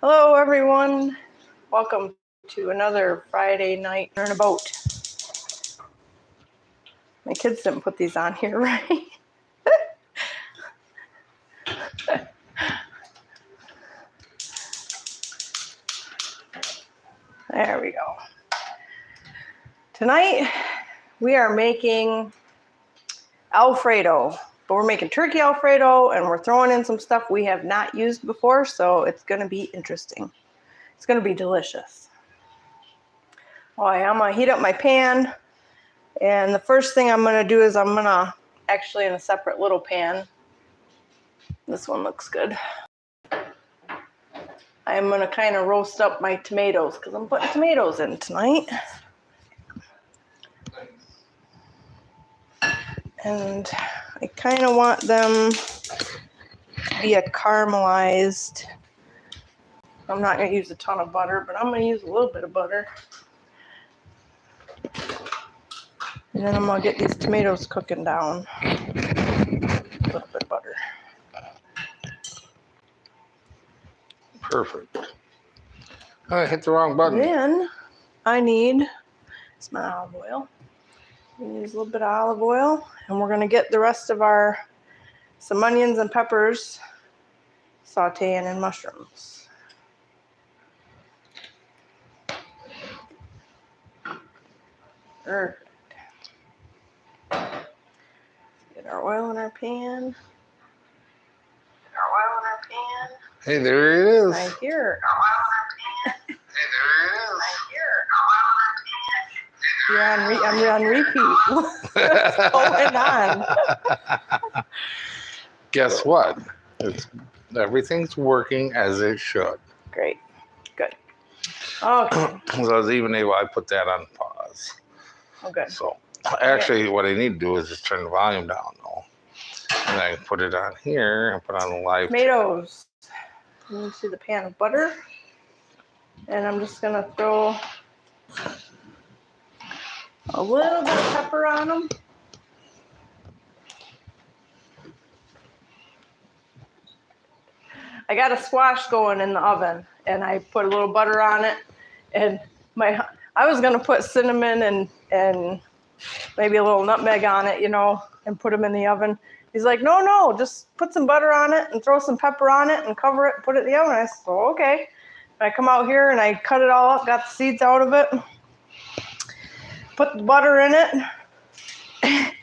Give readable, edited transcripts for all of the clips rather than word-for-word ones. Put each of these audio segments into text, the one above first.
Hello everyone, welcome to another Friday night in a boat. My kids didn't put these on here, right? There we go. Tonight we are making alfredo, but we're making turkey alfredo and we're throwing in some stuff we have not used before, so it's going to be interesting. It's going to be delicious. All right, I'm going to heat up my pan, and the first thing I'm going to do is I'm going to actually in a separate little pan. This one looks good. I'm going to kind of roast up my tomatoes because I'm putting tomatoes in tonight. And I kind of want them to be a caramelized. I'm not going to use a ton of butter, but I'm going to use a little bit of butter. And then I'm going to get these tomatoes cooking down. A little bit of butter. Perfect. I hit the wrong button. Then I need some olive oil. Use a little bit of olive oil, and we're going to get the rest of some onions and peppers sauteing in mushrooms. Perfect. Get our oil in our pan. Hey, there it is. Right here. Hey, there it is. I'm on repeat. What's going on? Guess what? Everything's working as it should. Great. Good. Okay. So I was even able, I put that on pause. Oh, good. So actually what I need to do is just turn the volume down though. And I put it on here and put on the live. Tomatoes. You see the pan of butter. And I'm just going to throw a little bit of pepper on them. I got a squash going in the oven, and I put a little butter on it. And I was going to put cinnamon and maybe a little nutmeg on it, and put them in the oven. He's like, no, just put some butter on it and throw some pepper on it and cover it, put it in the oven. I said, oh, okay. And I come out here and I cut it all up, got the seeds out of it, put the butter in it, and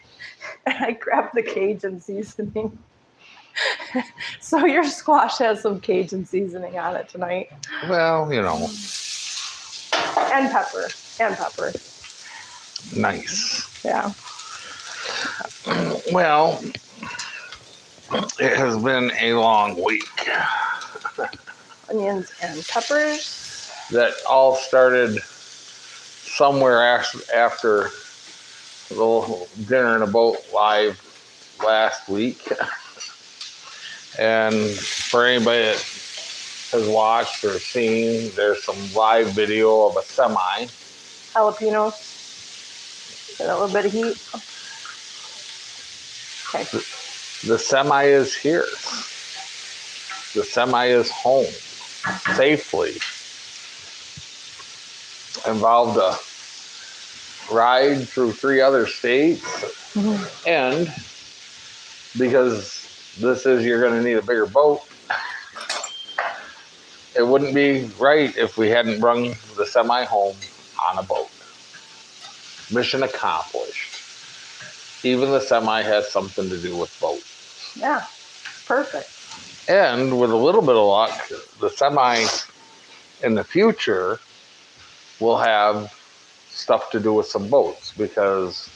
I grabbed the Cajun seasoning. So your squash has some Cajun seasoning on it tonight. Well, And pepper. Nice. Yeah. Well, it has been a long week. Onions and peppers. That all started somewhere after the little dinner in a boat live last week. And for anybody that has watched or seen, there's some live video of a semi. Jalapenos. Get a little bit of heat. Okay. The semi is here. The semi is home safely. Involved a ride through 3 other states. Mm-hmm. And because you're going to need a bigger boat, it wouldn't be right if we hadn't brung the semi home on a boat. Mission accomplished. Even the semi has something to do with boats. Yeah, perfect. And with a little bit of luck, the semi in the future will have stuff to do with some boats because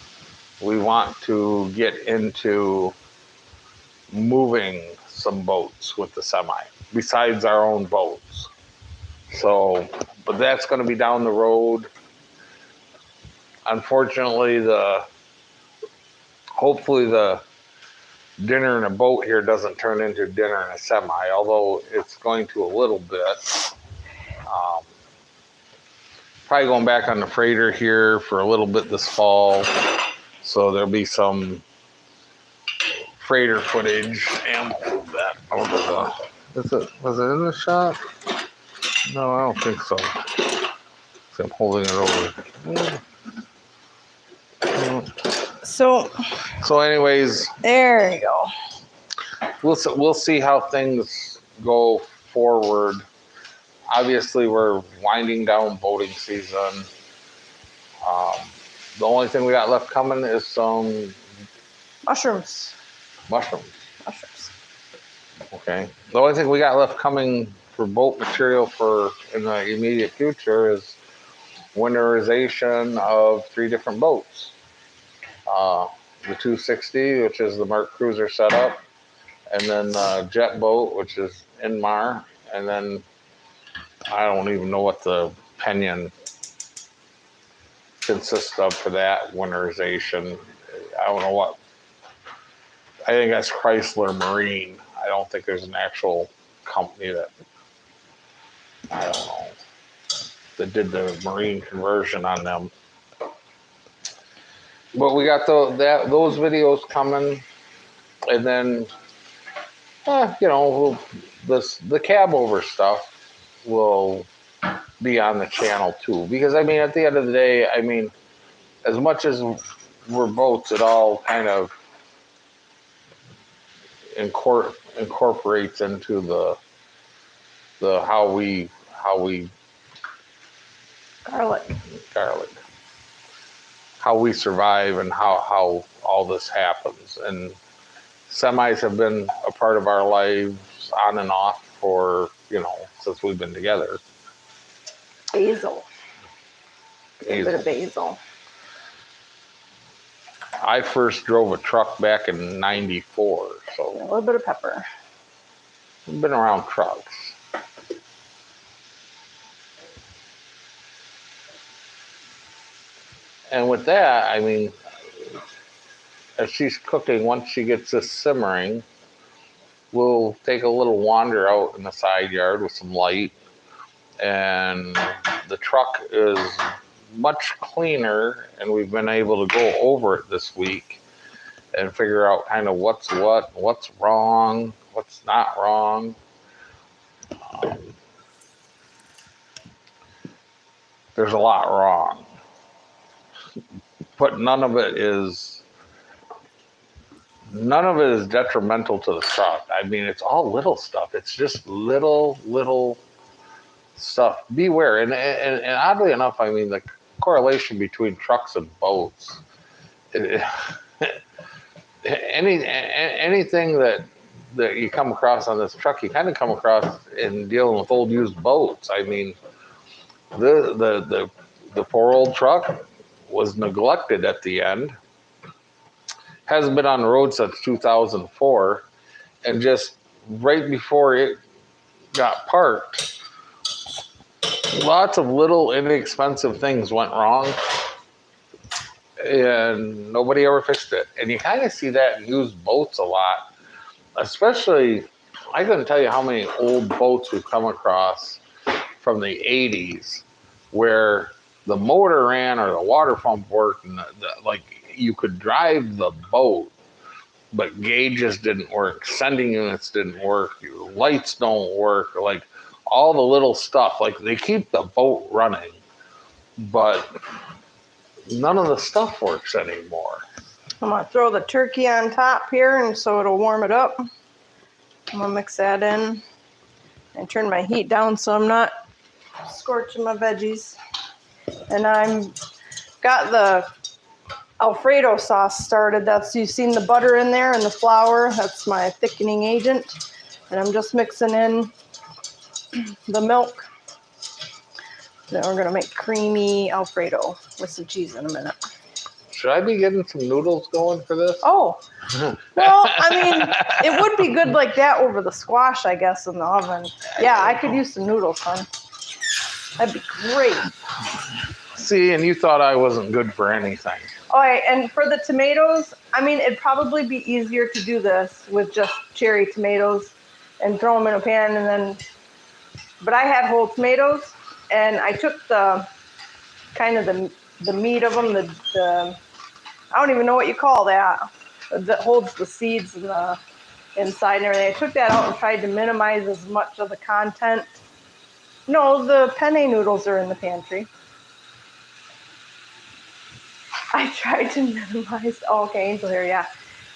we want to get into moving some boats with the semi besides our own boats. So, but that's going to be down the road. Unfortunately, hopefully the dinner in a boat here doesn't turn into dinner in a semi, although it's going to a little bit. Probably going back on the freighter here for a little bit this fall. So there'll be some freighter footage, and we'll move that over the, was it in the shot? No, I don't think so. So I'm holding it over. So anyways, there you go. we'll see how things go forward. Obviously, we're winding down boating season. The only thing we got left coming is some Mushrooms. mushrooms. Mushrooms. Okay. The only thing we got left coming for boat material for in the immediate future is winterization of 3 different boats. The 260, which is the Merc Cruiser setup, and then the jet boat, which is Inmar, and then I don't even know what the Pinion consists of for that winterization. I don't know what. I think that's Chrysler Marine. I don't think there's an actual company that, I don't know, that did the marine conversion on them. But we got those videos coming, and then the cab over stuff will be on the channel too. Because I mean, at the end of the day, I mean, as much as we're boats, it all kind of incorporates into the how we Garlic. how we survive and how all this happens. And semis have been a part of our lives on and off for, since we've been together. Basil. A bit of basil. I first drove a truck back in '94, so a little bit of pepper. I've been around trucks. And with that, I mean, as she's cooking, once she gets this simmering, we'll take a little wander out in the side yard with some light. And the truck is much cleaner, and we've been able to go over it this week and figure out kind of what's wrong, what's not wrong. There's a lot wrong, but none of it is detrimental to the truck. I mean, it's all little stuff. It's just little stuff. Beware. And oddly enough, I mean, the correlation between trucks and boats, anything that you come across on this truck, you kind of come across in dealing with old used boats. I mean, the poor old truck was neglected at the end. Hasn't been on the road since 2004, and just right before it got parked, lots of little inexpensive things went wrong, and nobody ever fixed it. And you kind of see that in used boats a lot, especially. I couldn't tell you how many old boats we've come across from the 80s where the motor ran or the water pump worked, and like you could drive the boat, but gauges didn't work, sending units didn't work, your lights don't work, like all the little stuff. Like they keep the boat running, but none of the stuff works anymore. I'm gonna throw the turkey on top here, and so it'll warm it up. I'm gonna mix that in and turn my heat down so I'm not scorching my veggies. And I'm got the alfredo sauce started. You've seen the butter in there and the flour. That's my thickening agent. And I'm just mixing in the milk. Then we're gonna make creamy alfredo with some cheese in a minute. Should I be getting some noodles going for this? Oh, well, I mean, it would be good like that over the squash, I guess, in the oven. Yeah, I could use some noodles, hon. That'd be great. See, and you thought I wasn't good for anything. All right, and for the tomatoes, I mean, it'd probably be easier to do this with just cherry tomatoes and throw them in a pan and then, but I had whole tomatoes and I took the kind of the meat of them, the I don't even know what you call that holds the seeds and the inside and everything. I took that out and tried to minimize as much of the content No, the penne noodles are in the pantry. I tried to minimize. Oh, okay, angel hair. Yeah,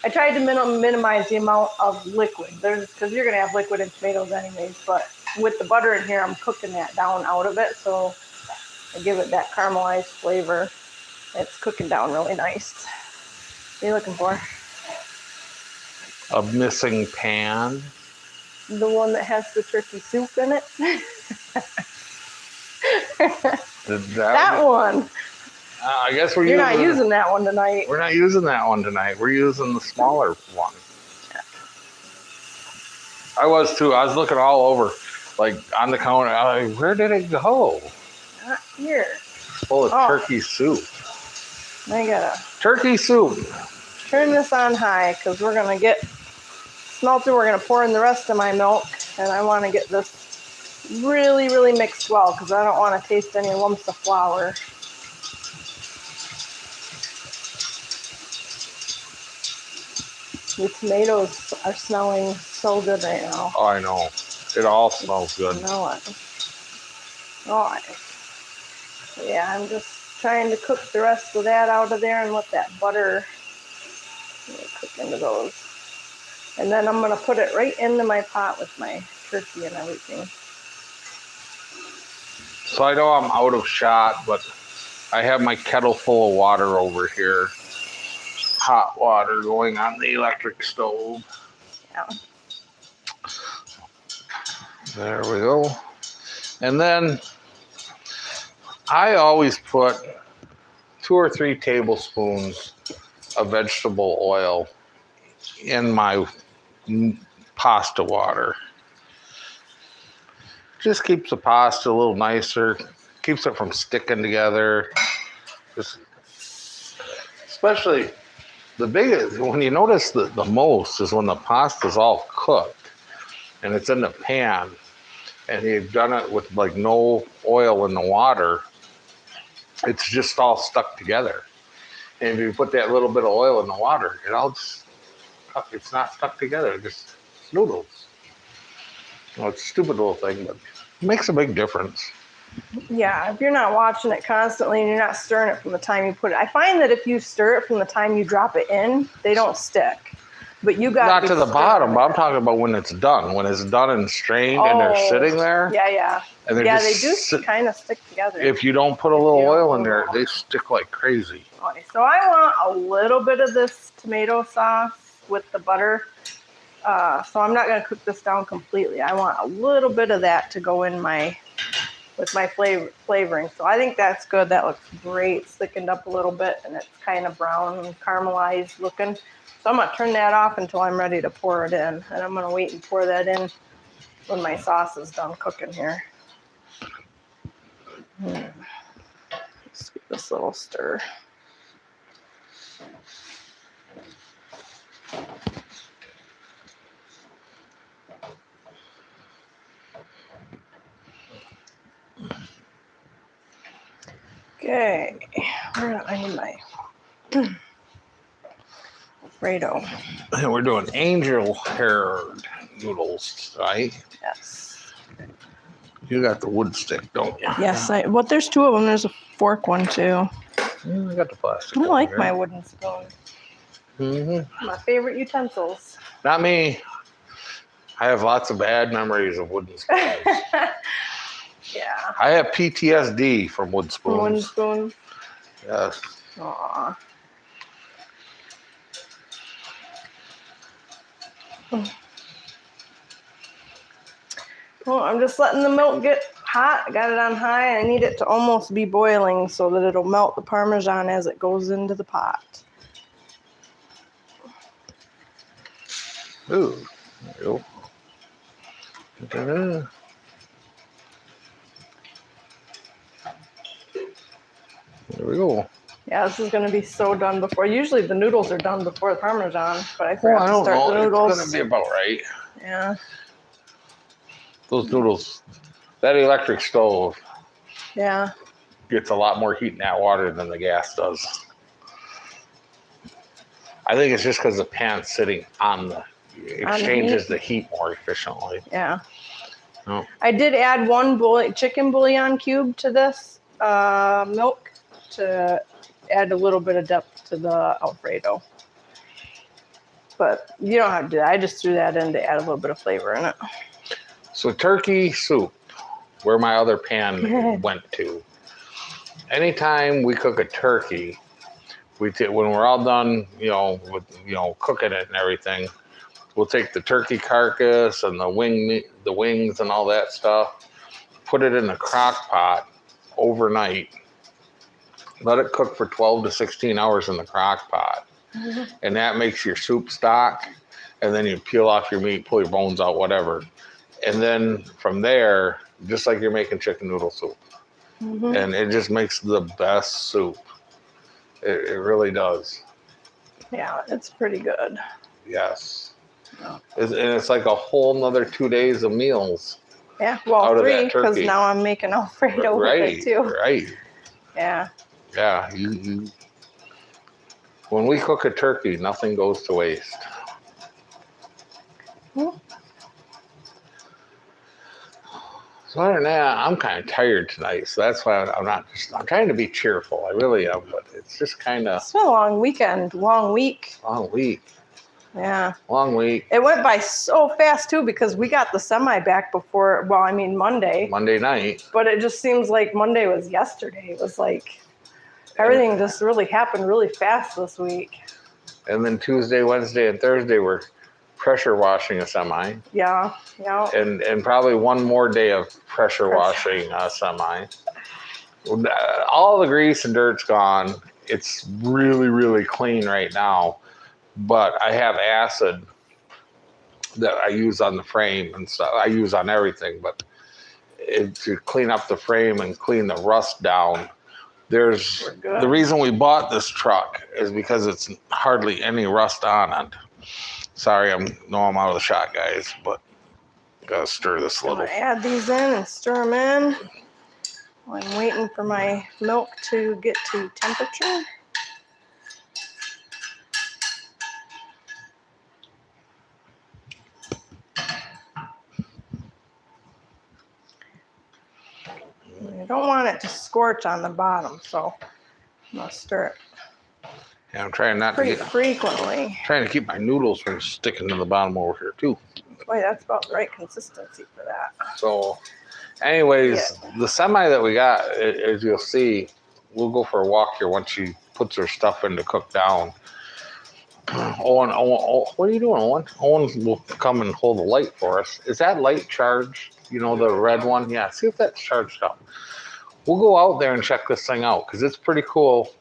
I tried to minimize the amount of liquid. Because you're gonna have liquid in tomatoes anyways. But with the butter in here, I'm cooking that down out of it, so I give it that caramelized flavor. It's cooking down really nice. What are you looking for? A missing pan. The one that has the turkey soup in it. That one. I guess You're not using that one tonight. We're not using that one tonight. We're using the smaller one. Yeah. I was too. I was looking all over, like on the counter. I was like, where did it go? Not here. It's full of turkey soup. I gotta Turkey soup. turn this on high because we're gonna get smelted. We're gonna pour in the rest of my milk, and I want to get this really, really mixed well because I don't want to taste any lumps of flour. The tomatoes are smelling so good right now. Oh, I know. It all smells good. You know what? Oh, yeah, I'm just trying to cook the rest of that out of there and let that butter cook into those. And then I'm going to put it right into my pot with my turkey and everything. So I know I'm out of shot, but I have my kettle full of water over here. Hot water going on the electric stove. Yeah. There we go. And then I always put 2 or 3 tablespoons of vegetable oil in my pasta water. Just keeps the pasta a little nicer, keeps it from sticking together. Just, especially the biggest, when you notice the most is when the pasta's all cooked and it's in the pan and you've done it with like no oil in the water. It's just all stuck together. And if you put that little bit of oil in the water, it's not stuck together. It's just noodles. Well, it's a stupid little thing, but it makes a big difference. Yeah, if you're not watching it constantly and you're not stirring it from the time you put it. I find that if you stir it from the time you drop it in, they don't stick. But you got not to the bottom, but I'm talking about when it's done. When it's done and strained and they're sitting there. Yeah. And they do kind of stick together. If you don't put a little oil in there, they stick like crazy. Okay, so I want a little bit of this tomato sauce with the butter. So I'm not going to cook this down completely. I want a little bit of that to go in with my flavoring. So I think that's good. That looks great. It's thickened up a little bit and it's kind of brown and caramelized looking. So I'm going to turn that off until I'm ready to pour it in. And I'm going to wait and pour that in when my sauce is done cooking here. Let's give this a little stir. Okay, I need my alfredo. And we're doing angel hair noodles, right? Yes. You got the wood stick, don't you? Yes, there's 2 of them. There's a fork one too. I got the plastic. I like my wooden spoon. Mm-hmm. My favorite utensils. Not me. I have lots of bad memories of wooden spoons. Yeah. I have PTSD from wood spoons. Wooden spoon. Yes. Aw. Well, I'm just letting the milk get hot. I got it on high. I need it to almost be boiling so that it'll melt the Parmesan as it goes into the pot. Ooh. There you go. Ta-da. There we go. Yeah, this is going to be so done before. Usually the noodles are done before the Parmesan, but I forgot to start the noodles. It's going to be about right. Yeah. Those noodles, that electric stove Yeah. gets a lot more heat in that water than the gas does. I think it's just because the pan's sitting on exchanges the heat more efficiently. Yeah. No. I did add one chicken bouillon cube to this milk to add a little bit of depth to the Alfredo. But you don't have to do that. I just threw that in to add a little bit of flavor in it. So turkey soup, where my other pan went to. Anytime we cook a turkey, when we're all done, with cooking it and everything, we'll take the turkey carcass and the wings and all that stuff, put it in a crock pot overnight, let it cook for 12 to 16 hours in the crock pot. Mm-hmm. And that makes your soup stock. And then you peel off your meat, pull your bones out, whatever. And then from there, just like you're making chicken noodle soup. Mm-hmm. And it just makes the best soup. It really does. Yeah, it's pretty good. Yes. Yeah. And it's like a whole nother 2 days of meals. Yeah, well, 3, because now I'm making Alfredo with it too. Right. Yeah. Yeah, when we cook a turkey, nothing goes to waste. Hmm. So other than that, I'm kind of tired tonight, so that's why I'm trying to be cheerful. I really am, but it's just kind of... It's been a long weekend, long week. Long week. Yeah. Long week. It went by so fast, too, because we got the semi back before, Monday. Monday night. But it just seems like Monday was yesterday. It was like everything just really happened really fast this week. And then Tuesday, Wednesday, and Thursday were pressure washing a semi. Yeah. And probably one more day of pressure washing a semi. All the grease and dirt's gone. It's really, really clean right now. But I have acid that I use on the frame and stuff. I use on everything, but to clean up the frame and clean the rust down. The reason we bought this truck is because it's hardly any rust on it. Sorry, I'm out of the shot, guys, but gotta stir this a little. I'm gonna add these in and stir them in. I'm waiting for my milk to get to temperature. I don't want it to scorch on the bottom, so I'm gonna stir it. Yeah, I'm trying not pretty frequently. Trying to keep my noodles from sticking to the bottom over here too. Boy, that's about the right consistency for that. So, anyways, the semi that we got, as you'll see, we'll go for a walk here once she puts her stuff in to cook down. Owen, what are you doing, Owen? Owen will come and hold the light for us. Is that light charged? The red one? Yeah, see if that's charged up. We'll go out there and check this thing out because it's pretty cool.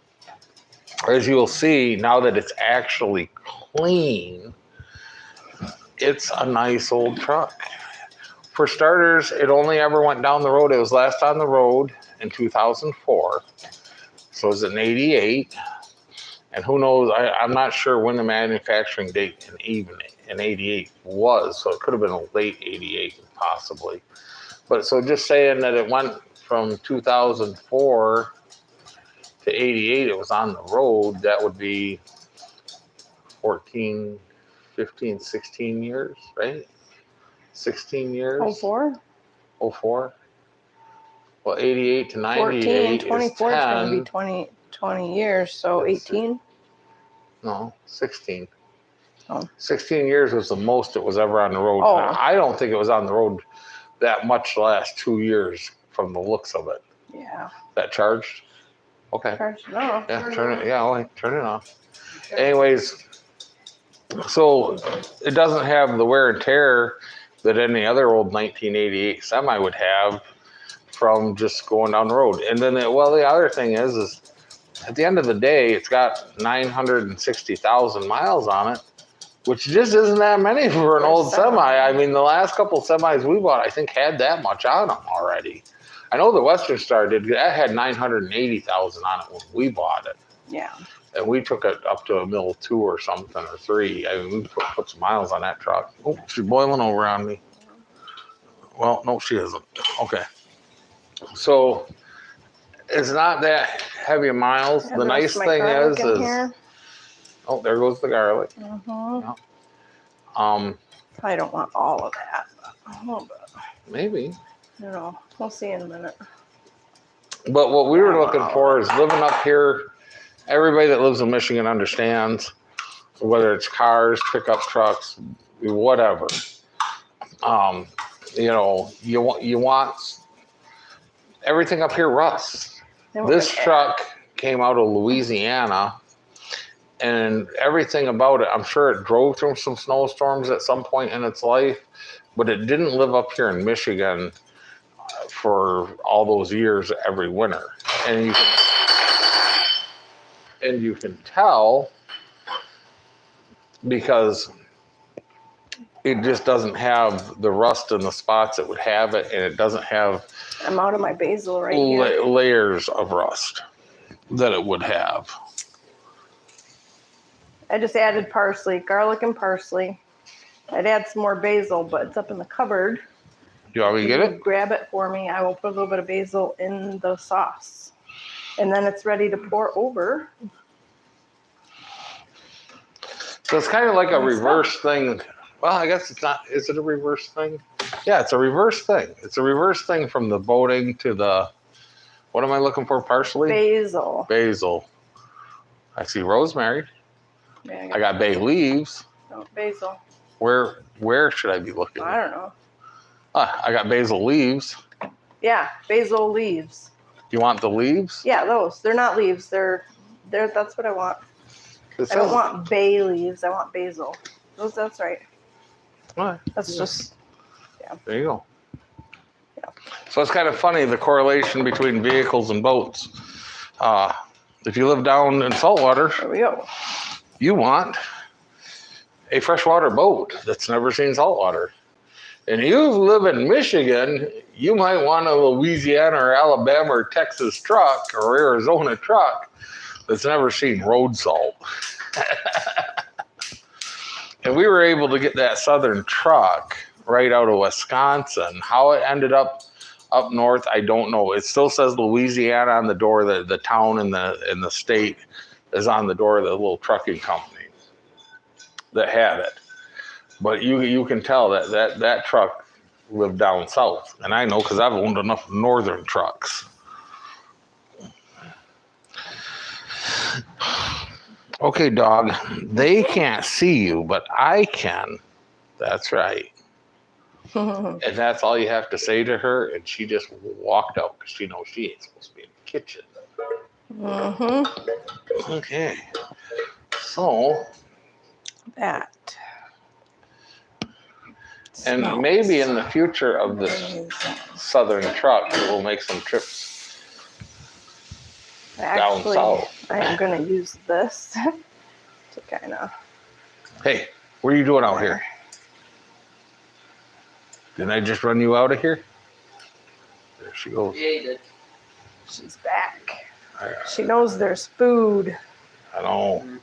As you'll see, now that it's actually clean, it's a nice old truck. For starters, it only ever went down the road. It was last on the road in 2004. So it was in 88. And who knows, I'm not sure when the manufacturing date in 88 was. So it could have been a late 88 possibly. But so just saying that it went from 2004 to 88, it was on the road, that would be 14, 15, 16 years, right? 16 years. 04? 04. Well, 88 to 98 14, 24 is going to be 20 years, so 18? No, 16. Oh. 16 years was the most it was ever on the road. Oh. I don't think it was on the road that much the last 2 years from the looks of it. Yeah. That charged? Okay. Charged it off. Yeah, turn it off. Anyways, so it doesn't have the wear and tear that any other old 1988 semi would have from just going down the road. And then, the other thing is at the end of the day, it's got 960,000 miles on it, which just isn't that many for an old semi. I mean, the last couple semis we bought, I think, had that much on them already. I know the Western Star did. That had 980,000 on it when we bought it. Yeah. And we took it up to a mill 2 or something, or 3. I mean, we put some miles on that truck. Oh, she's boiling over on me. Well, no, she isn't. Okay. So it's not that heavy miles. The nice thing is oh, there goes the garlic. Mm-hmm. Yeah. I don't want all of that. A little bit. Maybe. I don't know. We'll see in a minute. But what we were looking for is living up here. Everybody that lives in Michigan understands, whether it's cars, pickup trucks, whatever. You know, you want everything up here rusts. This truck came out of Louisiana, and everything about it, I'm sure it drove through some snowstorms at some point in its life, but it didn't live up here in Michigan for all those years every winter. And you can tell because it just doesn't have the rust in the spots that would have it, and it doesn't have I'm out of my basil right here. Layers of rust that it would have. I just added parsley, garlic and parsley. I'd add some more basil, but it's up in the cupboard. You want me to get it? Grab it for me. I will put a little bit of basil in the sauce. And then it's ready to pour over. So it's kind of like a reverse thing. Well, I guess it's not. Is it a reverse thing? Yeah, it's a reverse thing. It's a reverse thing from the boating to the, what am I looking for? Parsley? Basil. Basil. I see rosemary. Yeah, I got bay leaves. no, basil. Where should I be looking? I don't know. I got basil leaves. Yeah, basil leaves. You want the leaves? Yeah, those. They're not leaves. They're that's what I want. I don't want bay leaves. I want basil. That's right. Right. That's just, yeah. There you go. Yeah. So it's kind of funny, the correlation between vehicles and boats. If you live down in saltwater, There we go. you want a freshwater boat that's never seen saltwater. And you live in Michigan, you might want a Louisiana or Alabama or Texas truck or Arizona truck that's never seen road salt. And we were able to get that southern truck right out of Wisconsin. How it ended up north, I don't know. It still says Louisiana on the door. The town in the state is on the door of the little trucking company that had it. But you can tell that truck lived down south. And I know because I've owned enough northern trucks. Okay, dog, they can't see you, but I can. That's right. And that's all you have to say to her, and she just walked out because she knows she ain't supposed to be in the kitchen. Mm-hmm. Okay. So. That. And smells maybe in the future of this amazing. southern truck, we'll make some trips down south. I am going to use this to kind of. Hey, what are you doing out here? Didn't I just run you out of here? There she goes. Yeah, you did. She's back. She knows there's food. I know.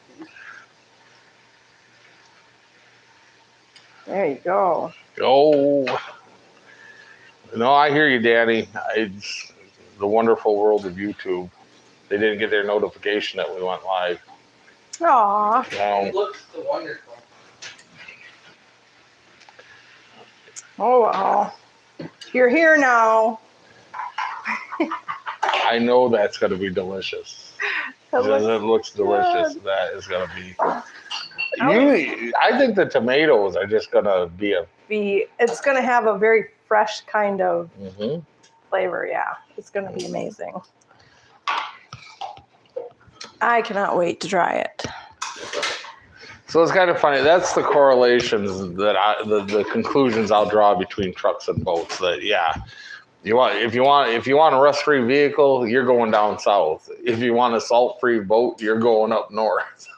There you go. Oh. No, I hear you, Danny. It's the wonderful world of YouTube. They didn't get their notification that we went live. Aw. It looks wonderful. Oh, well. You're here now. I know that's going to be delicious. It looks delicious. good. That is going to be. I think the tomatoes are just going to be It's going to have a very fresh kind of Mm-hmm. flavor. Yeah, it's going to be amazing. I cannot wait to try it. So it's kind of funny. That's the correlations that the conclusions I'll draw between trucks and boats. That if you want a rust-free vehicle, you're going down south. If you want a salt-free boat, you're going up north.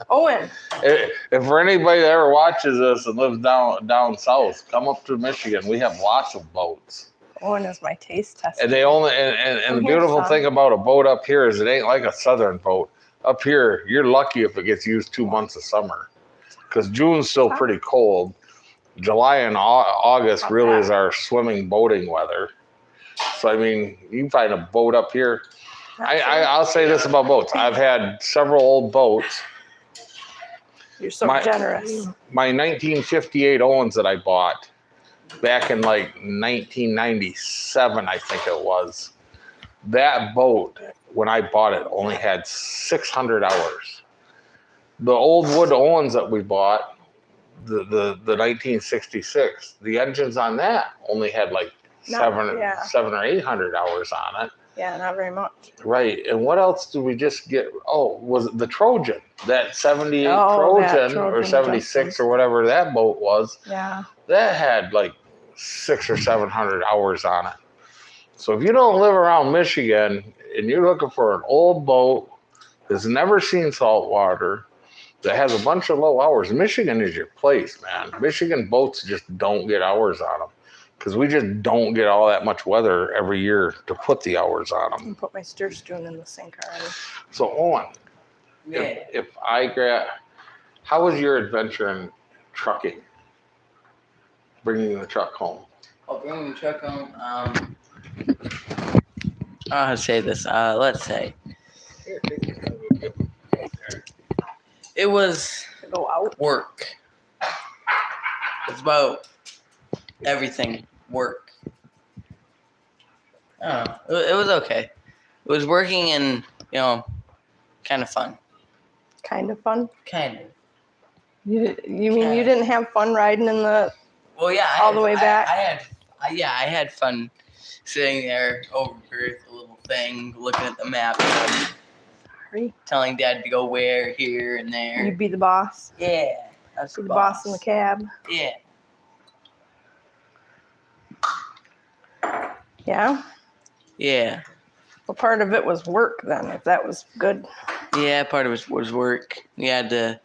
Owen. If for anybody that ever watches this and lives down south, come up to Michigan. We have lots of boats. Owen is my taste tester. And they only and the beautiful thing about a boat up here is it ain't like a southern boat. Up here, you're lucky if it gets used 2 months of summer, because June's still pretty cold. July and August really is our swimming boating weather. So I mean, you can find a boat up here. I'll say this about boats. I've had several old boats You're so My- generous. My 1958 Owens that I bought back in like 1997, I think it was. That boat, when I bought it, only had 600 hours. The old wood Owens that we bought, the 1966, the engines on that only had like seven or 800 hours on it. Yeah, not very much. Right. And what else did we just get? Oh, was it the Trojan? That 78 Oh, that Trojan or Trojan 76 Justin. or whatever that boat was, Yeah. that had like 600 or 700 hours on it. So if you don't live around Michigan and you're looking for an old boat that's never seen salt water, that has a bunch of low hours, Michigan is your place, man. Michigan boats just don't get hours on them because we just don't get all that much weather every year to put the hours on them. And put my stir spoon in the sink already. So Owen, Yeah. if I grab, how was your adventure in trucking? Bringing the truck home. I'll bring the truck home. How to say this? Let's say it was To go out. work. It's about everything work. I don't know. It was okay. It was working and kind of fun. Kind of fun. Kind of. You mean you didn't have fun riding in the? Well, yeah. All the way back? I had fun sitting there over the little thing, looking at the map, Sorry. telling Dad to go where, here, and there. You'd be the boss. Yeah. That's Be the boss in the cab. Yeah. Yeah. Yeah. Well, part of it was work then. If that was good. Yeah, part of it was work. We had to,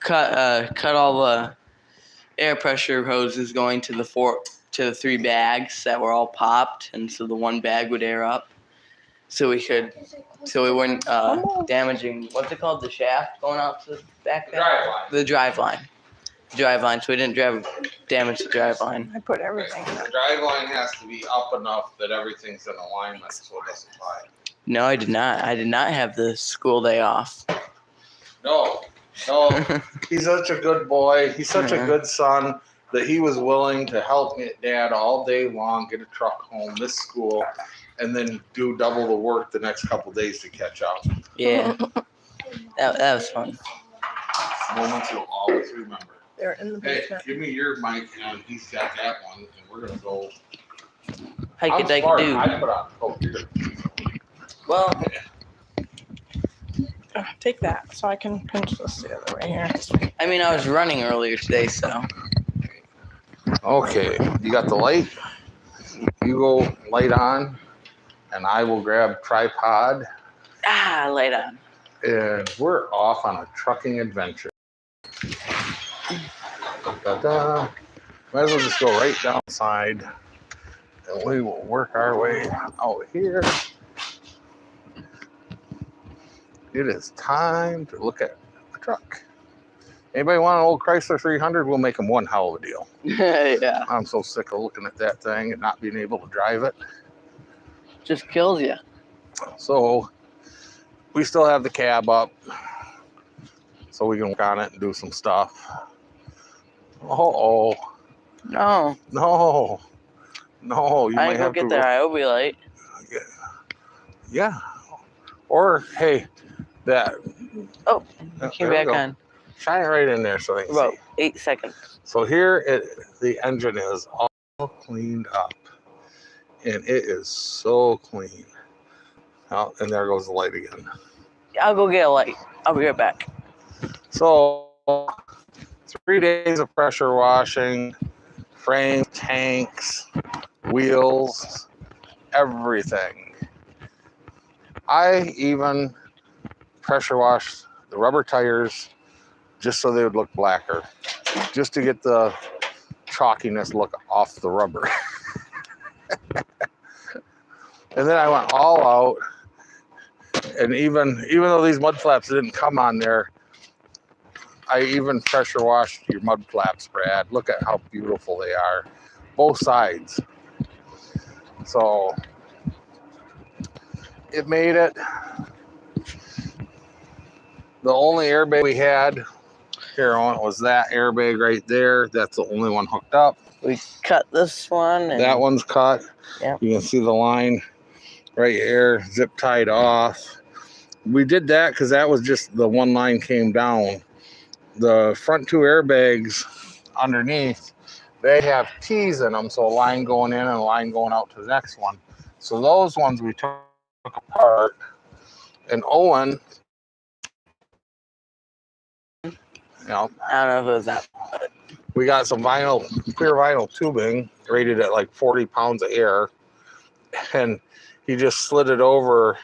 cut all the air pressure hoses going to the 3 bags that were all popped, and so the one bag would air up, so we weren't damaging what's it called, the shaft going out to the back there? The drive line. So we didn't damage the drive line. I put everything in The it. drive line has to be up enough that everything's in alignment so it doesn't fly. No, I did not. I did not have the school day off. No, he's such a good boy. He's such a good son that he was willing to help me, Dad, all day long, get a truck home, miss school, and then do double the work the next couple days to catch up. Yeah. That was fun. Moments you'll always remember. They're in the Hey, basement. give me your mic, and he's got that one, and we're gonna go. Hike I'm a dike smart. do. I put on. Oh, here. Well, Take that so I can pinch this the other way here. I mean, I was running earlier today, so. Okay, you got the light. You go light on, and I will grab tripod, Light on. and we're off on a trucking adventure. Da-da. Might as well just go right down the side, and we will work our way out here. It is time to look at the truck. Anybody want an old Chrysler 300? We'll make them one hell of a deal. Yeah. I'm so sick of looking at that thing and not being able to drive it. Just kills you. So we still have the cab up, so we can work on it and do some stuff. No. No, you I might ain't gonna have get to. there. I will be late. Yeah. Or hey, that. Oh, there came we back go. on. Shine it right in there so they can About see. 8 seconds. So here, the engine is all cleaned up, and it is so clean. Oh, and there goes the light again. I'll go get a light. I'll be right back. So 3 days of pressure washing, frame, tanks, wheels, everything. I even pressure washed the rubber tires just so they would look blacker, just to get the chalkiness look off the rubber. And then I went all out, and even though these mud flaps didn't come on there, I even pressure washed your mud flaps, Brad. Look at how beautiful they are, both sides. So it made it. The only airbag we had here on was that airbag right there. That's the only one hooked up. We cut this one. And, that one's cut. Yeah. You can see the line right here, zip tied off. We did that because that was just the one line came down. The front two airbags underneath, they have T's in them, so a line going in and a line going out to the next one. So those ones we took apart. And Owen, you know, I don't know if it was that. we got some vinyl, clear vinyl tubing rated at like 40 pounds of air, and he just slid it over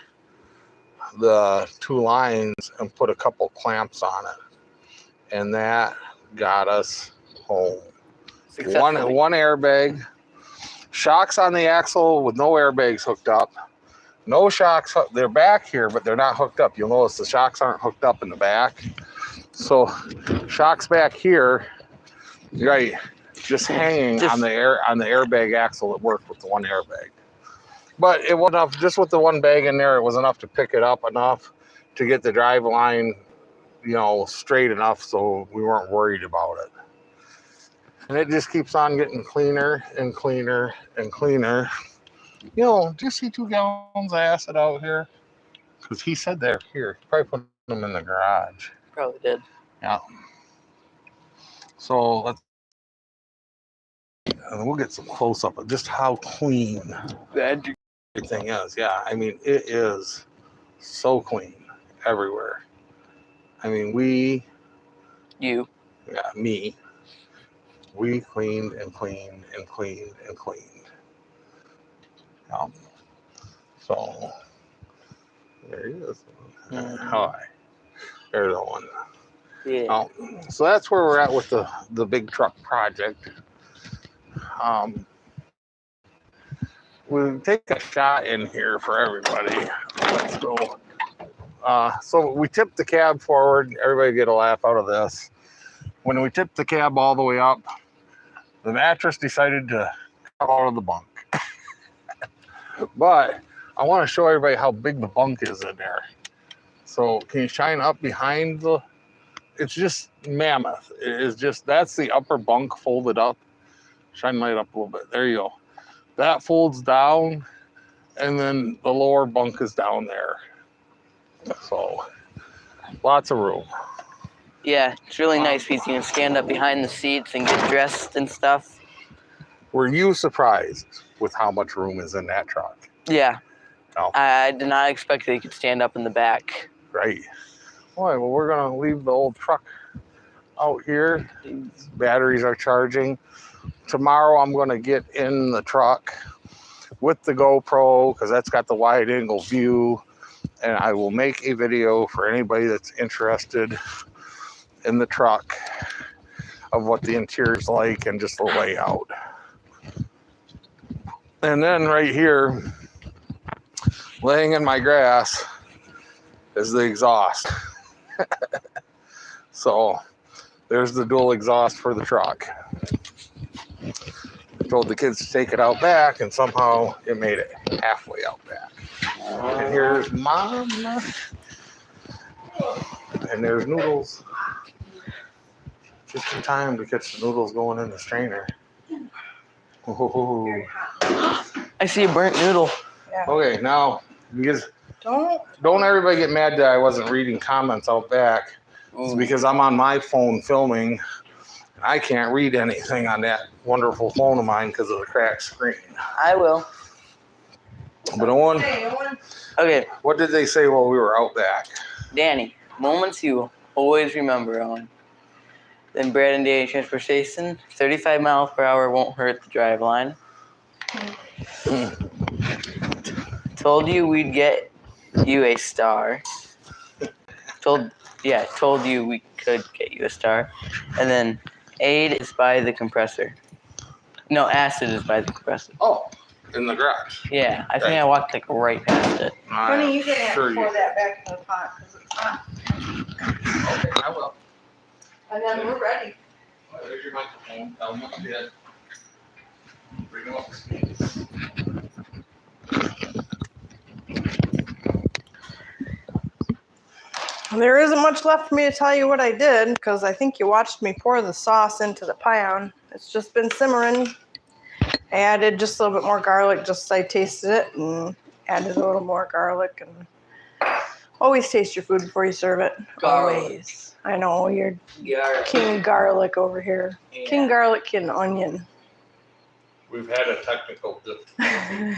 the two lines and put a couple clamps on it, and that got us home. One airbag, shocks on the axle with no airbags hooked up. No shocks, they're back here, but they're not hooked up. You'll notice the shocks aren't hooked up in the back. So shocks back here, right, just hanging on the airbag axle that worked with the one airbag. But it wasn't enough, just with the one bag in there, it was enough to pick it up enough to get the drive line, you know, straight enough so we weren't worried about it. And it just keeps on getting cleaner and cleaner and cleaner. You know, do you see 2 gallons of acid out here? Because he said they're here. He probably put them in the garage. Probably did. Yeah. So let's, and we'll get some close up of just how clean everything is. Yeah, I mean, it is so clean everywhere. I mean, me, we cleaned and cleaned and cleaned and cleaned. So there he is. Hi. There's the one. Yeah. So that's where we're at with the big truck project. We'll take a shot in here for everybody. Let's go. So we tipped the cab forward. Everybody get a laugh out of this. When we tipped the cab all the way up, the mattress decided to come out of the bunk. But I want to show everybody how big the bunk is in there. So can you shine up behind the, it's just mammoth. It is just, that's the upper bunk folded up. Shine light up a little bit. There you go. That folds down, and then the lower bunk is down there. So lots of room. Yeah, it's really nice because you can stand up behind the seats and get dressed and stuff. Were you surprised with how much room is in that truck? Yeah. No. I did not expect that you could stand up in the back. Right. All right, well, we're going to leave the old truck out here. Batteries are charging. Tomorrow I'm going to get in the truck with the GoPro because that's got the wide angle view, and I will make a video for anybody that's interested in the truck of what the interior is like and just the layout. And then right here, laying in my grass, is the exhaust. So there's the dual exhaust for the truck. I told the kids to take it out back, and somehow it made it halfway out back. And here's Mom. And there's Noodles. Just in time to catch the noodles going in the strainer. Oh. I see a burnt noodle. Yeah. Okay, now, because Don't everybody get mad that I wasn't reading comments out back. It's because I'm on my phone filming, and I can't read anything on that wonderful phone of mine because of the cracked screen. I will. But Owen, Okay, what did they say while we were out back? Danny, moments you will always remember, Owen. Then Brad and Danny transfer station, 35 miles per hour won't hurt the drive line. Told you we'd get you a star. Told you we could get you a star. And then aid is by the compressor. No, acid is by the compressor. Oh, in the garage. Yeah, I think I walked like right past it. Honey, you can have to pour that back in the pot because it's hot. Okay, I will. And then we're ready. There's your microphone. Tell them what you did. Bring them up to speed. There isn't much left for me to tell you what I did because I think you watched me pour the sauce into the pan. It's just been simmering. I added just a little bit more garlic, just I tasted it and added a little more garlic. And always taste your food before you serve it. Garlic. Always. I know, you're Yeah. King Garlic over here. Yeah. King Garlic, King Onion. We've had a technical difficulty.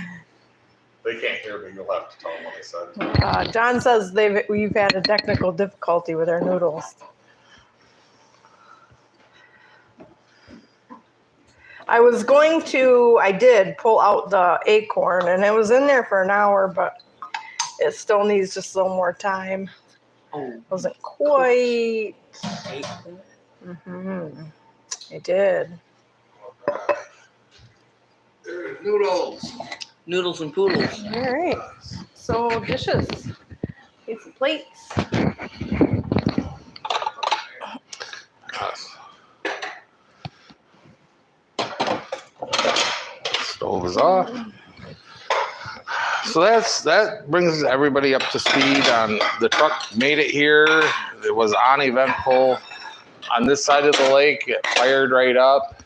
They can't hear me. You'll have to tell them what I said. John says we've had a technical difficulty with our noodles. I did pull out the acorn, and it was in there for an hour, but it still needs just a little more time. Oh. Wasn't quite. It did. Noodles. Noodles and poodles. All right. So dishes. Get some plates. Stove is off. So that brings everybody up to speed on the truck. Made it here. It was uneventful. On this side of the lake, it fired right up.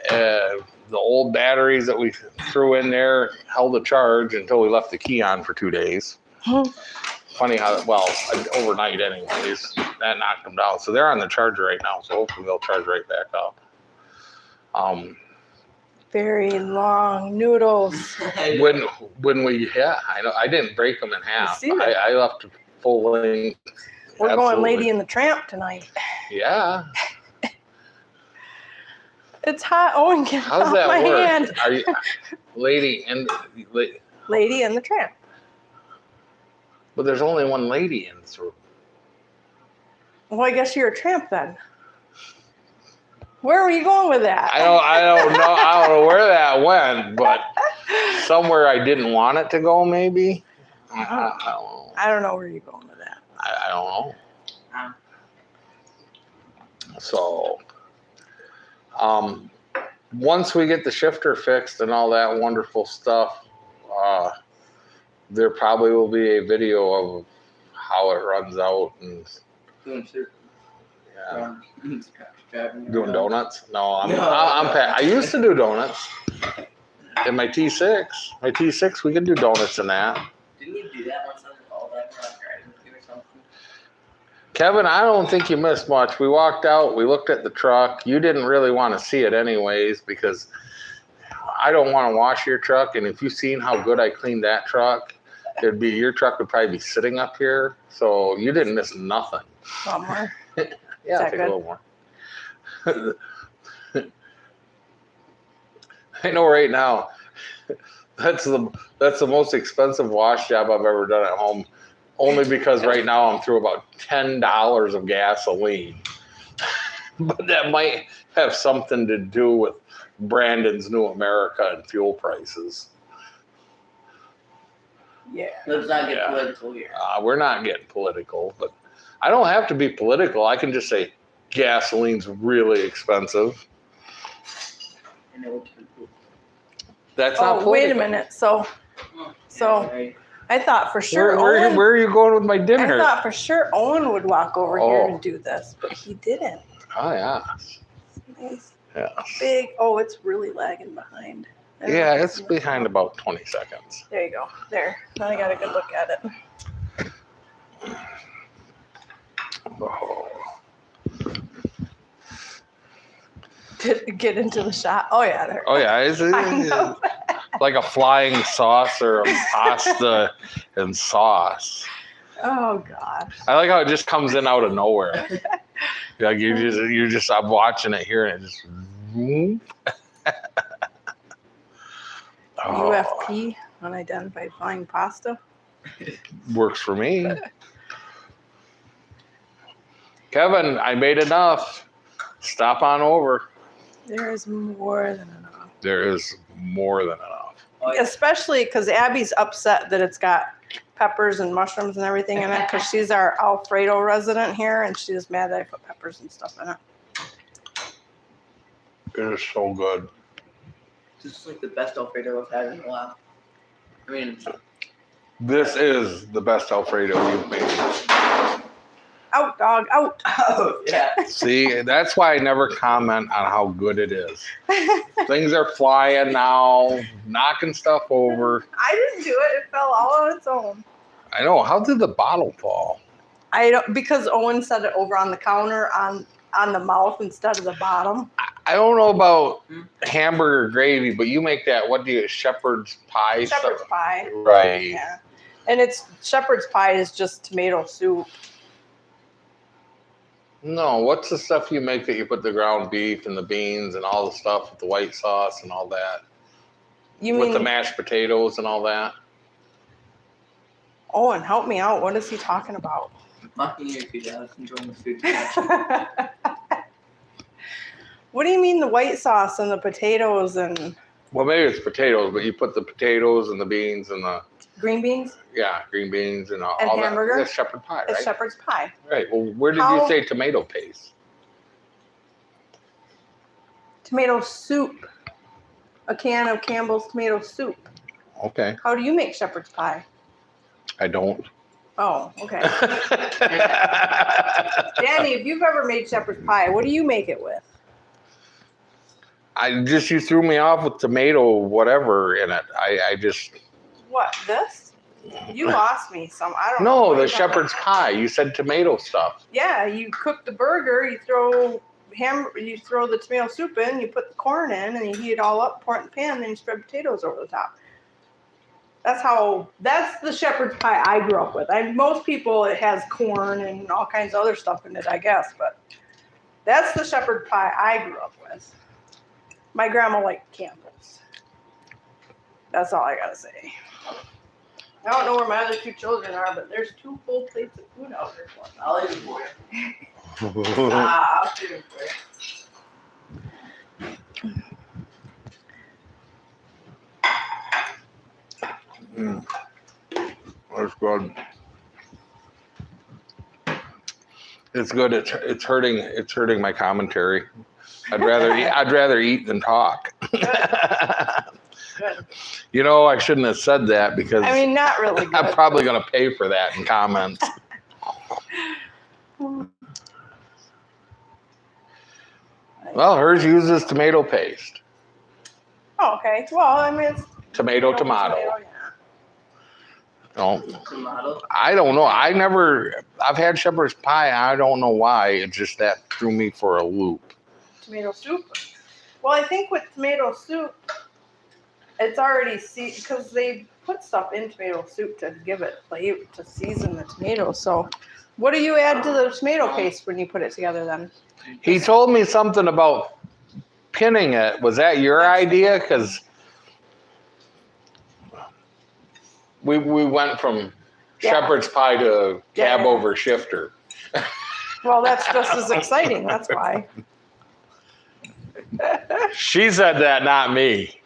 The old batteries that we threw in there held a charge until we left the key on for 2 days. Funny how, well, overnight anyways, that knocked them down. So they're on the charger right now, so hopefully they'll charge right back up. Very long noodles. When we, yeah, I know, I didn't break them in half. see that. I left full length. We're going Absolutely. Lady and the Tramp tonight. Yeah. It's hot. Owen, get How's off that my work? hand. Are you, lady and, Lady and the Tramp. but there's only one lady in this room. Well, I guess you're a tramp then. Where were you going with that? I don't know where that went, but somewhere I didn't want it to go, maybe. I don't know. I don't know where you're going with that. I don't know. So, once we get the shifter fixed and all that wonderful stuff, there probably will be a video of how it runs out and yeah. Doing donuts? No, I'm I used to do donuts. In my T6, we could do donuts in that. Didn't you do that once on all that driving with you or something? Kevin, I don't think you missed much. We walked out, we looked at the truck. You didn't really want to see it anyways because I don't want to wash your truck. And if you've seen how good I cleaned that truck, your truck would probably be sitting up here. So you didn't miss nothing. One more. Yeah, Is I'll that take good? a little more. I know right now, that's the most expensive wash job I've ever done at home. Only because right now I'm through about $10 of gasoline. But that might have something to do with Brandon's New America and fuel prices. Yeah. Let's not get Yeah. political here. We're not getting political, but I don't have to be political. I can just say gasoline's really expensive. That's not political. Wait a minute. So I thought for sure Owen. Where are you going with my dinner? I thought for sure Owen would walk over here and do this, but he didn't. Oh yeah. Nice. Yeah. Big. Oh, it's really lagging behind. Yeah, it's behind about 20 seconds. There you go. There. Now I got a good look at it. Oh. Get into the shot. Oh yeah, there. Oh yeah, it's like a flying saucer of pasta and sauce. Oh god. I like how it just comes in out of nowhere. Like I'm watching it here and it just. UFP, unidentified flying pasta. Works for me. Kevin, I made enough. Stop on over. There is more than enough. There is more than enough. Especially because Abby's upset that it's got peppers and mushrooms and everything in it because she's our Alfredo resident here and she's mad that I put peppers and stuff in it. It is so good. This is like the best Alfredo I've had in a while. I mean, This is the best Alfredo you've made. Out, dog, out. Oh, yeah. See, that's why I never comment on how good it is. Things are flying now, knocking stuff over. I didn't do it. It fell all on its own. I know. How did the bottle fall? I don't, because Owen set it over on the counter on the mouth instead of the bottom. I don't know about hamburger gravy, but you make that, what do you, shepherd's pie? Shepherd's stuff? pie. Right. Yeah. And it's shepherd's pie is just tomato soup. No, what's the stuff you make that you put the ground beef and the beans and all the stuff with the white sauce and all that? You with mean the mashed potatoes and all that? Owen, help me out. What is he talking about? Mocking you, I was enjoying the food. What do you mean the white sauce and the potatoes and Well, maybe it's potatoes, but you put the potatoes and the beans and the, green beans? yeah, green beans and all, And all hamburger? that. That's shepherd pie, It's right? shepherd's pie. Right. Well, where did How- you say tomato paste? Tomato soup. A can of Campbell's tomato soup. Okay. How do you make shepherd's pie? I don't. Oh, okay. Danny, if you've ever made shepherd's pie, what do you make it with? You threw me off with tomato whatever in it. I just. What, this? You lost me some. I don't know. No, what the you're talking shepherd's pie. You said tomato stuff. Yeah, you cook the burger, you throw the tomato soup in, you put the corn in, and you heat it all up, pour it in the pan, then you spread potatoes over the top. That's the shepherd's pie I grew up with. Most people, it has corn and all kinds of other stuff in it, I guess, but that's the shepherd pie I grew up with. My grandma liked Campbell's. That's all I gotta say. I don't know where my other two children are, but there's 2 full plates of food out there for them. I'll eat it for you. I'll do it for you. That's good. It's good. It's hurting. It's hurting my commentary. I'd rather eat than talk. Good. You know, I shouldn't have said that because I mean, not really good. I'm probably going to pay for that in comments. Well, hers uses tomato paste. Oh, okay. Well, I mean, it's Tomato. yeah. No, Tomato. I don't know. I've had shepherd's pie. I don't know why. It just that threw me for a loop. Tomato soup. Well, I think with tomato soup, it's already because they put stuff in tomato soup to give it flavor, to season the tomatoes. So, what do you add to the tomato paste when you put it together then? He told me something about pinning it. Was that your idea? Because we went from shepherd's pie to cab Yeah. over shifter. Well, that's just as exciting. That's why. She said that, not me.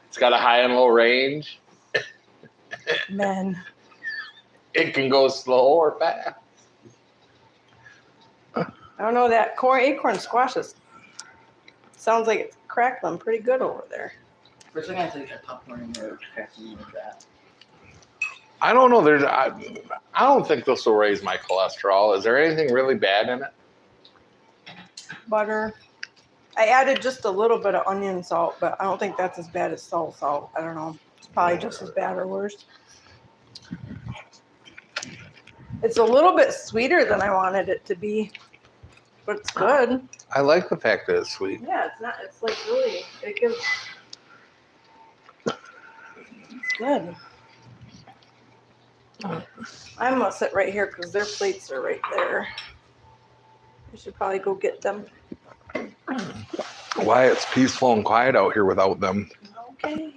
It's got a high and low range. Men. It can go slow or fast. I don't know, that acorn squashes sounds like it's crackling pretty good over there. For a second, I thought you had popcorn in there, which cracks me like that. I don't know. I don't think this will raise my cholesterol. Is there anything really bad in it? Butter. I added just a little bit of onion salt, but I don't think that's as bad as salt. I don't know. It's probably just as bad or worse. It's a little bit sweeter than I wanted it to be, but it's good. I like the fact that it's sweet. Yeah, it's not. It's like really. It gives. It's good. I'm gonna sit right here because their plates are right there. I should probably go get them. Why it's peaceful and quiet out here without them. Okay.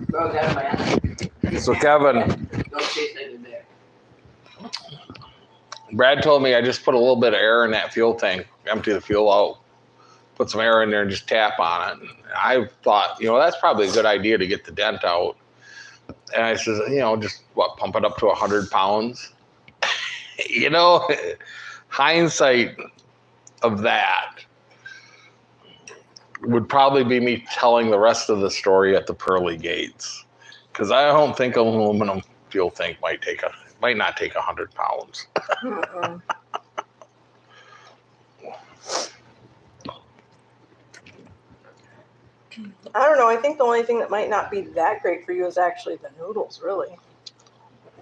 Bro, got my ass. So Kevin, Don't taste like it there. Brad told me I just put a little bit of air in that fuel tank, empty the fuel out, put some air in there and just tap on it. And I thought, that's probably a good idea to get the dent out. And I says, just pump it up to 100 pounds. Hindsight of that would probably be me telling the rest of the story at the pearly gates, because I don't think an aluminum fuel tank might not take 100 pounds. Mm-mm. I don't know. I think the only thing that might not be that great for you is actually the noodles, really.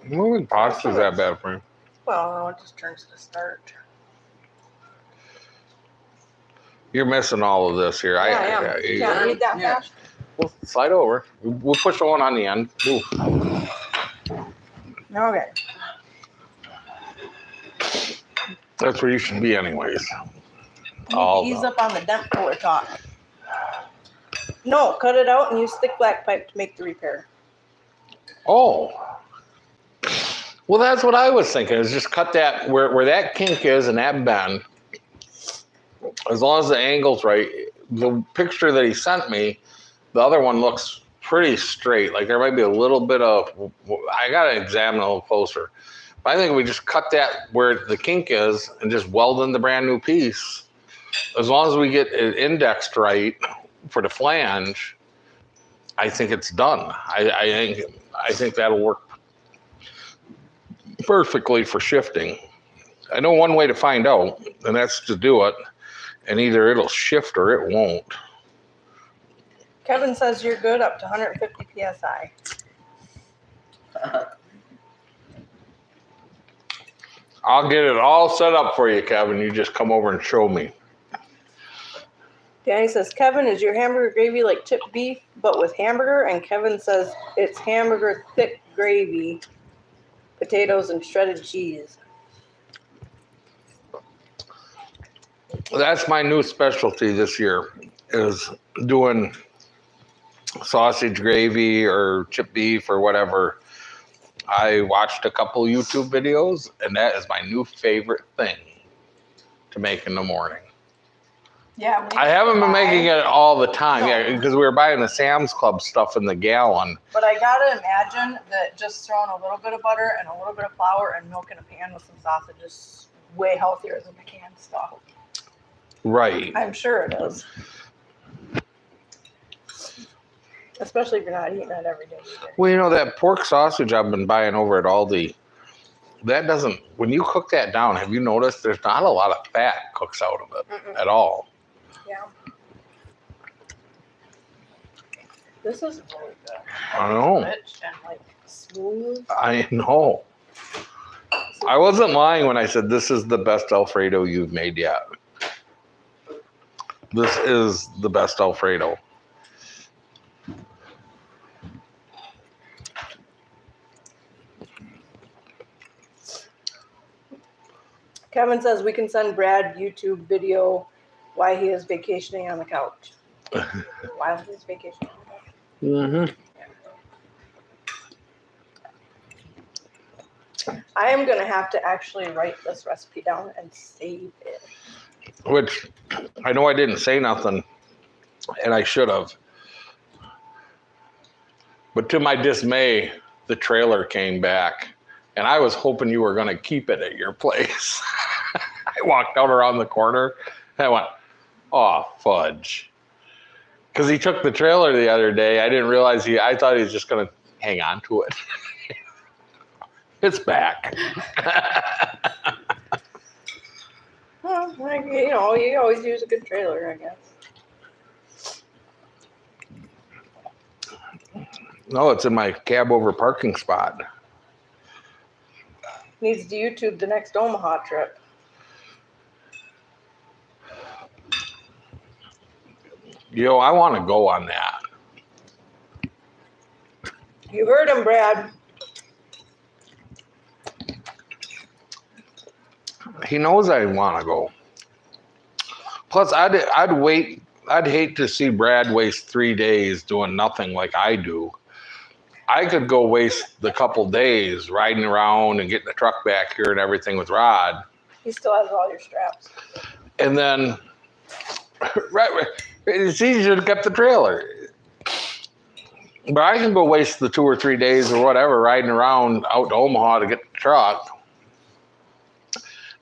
Moving pasta's that bad for you? Well, no, it just turns to starch. You're missing all of this here. Yeah, I am. You can't read that fast? Well, slide over. We'll push the one on the end. Ooh. Okay. That's where you should be anyways. You need to ease up on the dent puller talk. No, cut it out and use thick black pipe to make the repair. Oh. Well, that's what I was thinking, is just cut that where that kink is and that bend. As long as the angle's right. The picture that he sent me, the other one looks pretty straight. Like there might be a little bit of, I got to examine a little closer. But I think we just cut that where the kink is and just weld in the brand new piece. As long as we get it indexed right for the flange, I think it's done. I think that'll work perfectly for shifting. I know one way to find out, and that's to do it, and either it'll shift or it won't. Kevin says you're good up to 150 psi. I'll get it all set up for you, Kevin. You just come over and show me. Danny says, Kevin, is your hamburger gravy like chipped beef, but with hamburger? And Kevin says it's hamburger thick gravy, potatoes, and shredded cheese. That's my new specialty this year, is doing sausage gravy or chipped beef or whatever. I watched a couple YouTube videos, and that is my new favorite thing to make in the morning. Yeah, I haven't been making it all the time, yeah, because we were buying the Sam's Club stuff in the gallon. But I gotta imagine that just throwing a little bit of butter and a little bit of flour and milk in a pan with some sausage is way healthier than the canned stuff. Right. I'm sure it is. Especially if you're not eating it every day either. Well, you know, that pork sausage I've been buying over at Aldi, that doesn't, when you cook that down, have you noticed there's not a lot of fat cooks out of it at all? Yeah. This is really good. I know. Rich and like smooth. I know. I wasn't lying when I said this is the best Alfredo you've made yet. This is the best Alfredo. Kevin says we can send Brad YouTube video why he is vacationing on the couch. While he's vacationing on the couch. Mm-hmm. I am going to have to actually write this recipe down and save it. Which, I know I didn't say nothing, and I should have. But to my dismay, the trailer came back, and I was hoping you were going to keep it at your place. I walked out around the corner, and I went, oh, fudge. Because he took the trailer the other day. I didn't realize I thought he was just going to hang on to it. It's back. Well, you know, you always use a good trailer, I guess. No, it's in my cab over parking spot. Needs to YouTube the next Omaha trip. Yo, I want to go on that. You heard him, Brad. He knows I want to go. Plus, I'd wait. I'd hate to see Brad waste 3 days doing nothing like I do. I could go waste the couple days riding around and getting the truck back here and everything with Rod. He still has all your straps. And then, right, it's easier to get the trailer. But I can go waste the 2 or 3 days or whatever riding around out to Omaha to get the truck.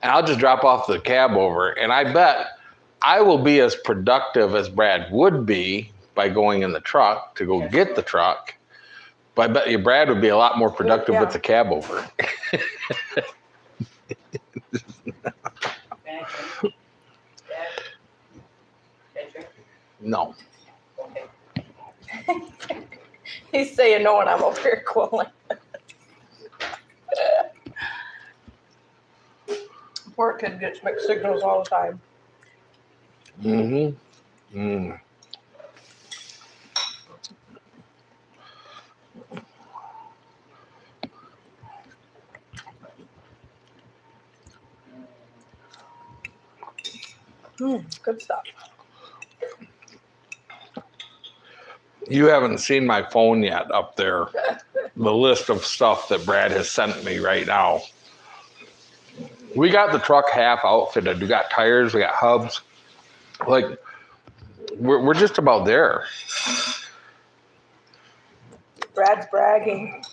And I'll just drop off the cab over. And I bet I will be as productive as Brad would be by going in the truck to go get the truck. But I bet you Brad would be a lot more productive with the cab over. No. He's saying no, and I'm over here quilling. Poor kid gets mixed signals all the time. Mm-hmm. Mm. Good stuff. You haven't seen my phone yet up there. The list of stuff that Brad has sent me right now. We got the truck half outfitted. We got tires, we got hubs. Like, we're just about there. Brad's bragging.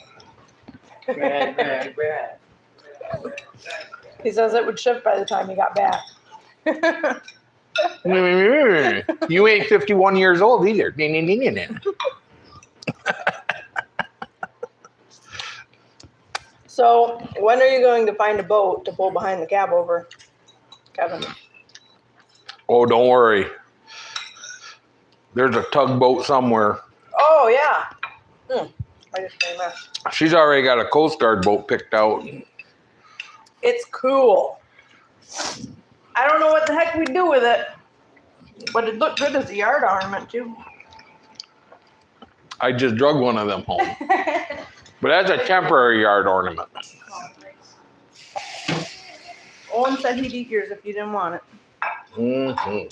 Brad. He says it would ship by the time he got back. You ain't 51 years old either. So, when are you going to find a boat to pull behind the cab over, Kevin? Oh, don't worry. There's a tugboat somewhere. Oh, yeah. I just came out. She's already got a Coast Guard boat picked out. It's cool. I don't know what the heck we do with it, but it looked good as a yard ornament, too. I just drug one of them home. But that's a temporary yard ornament. Owen said he'd eat yours if you didn't want it. Mm-hmm.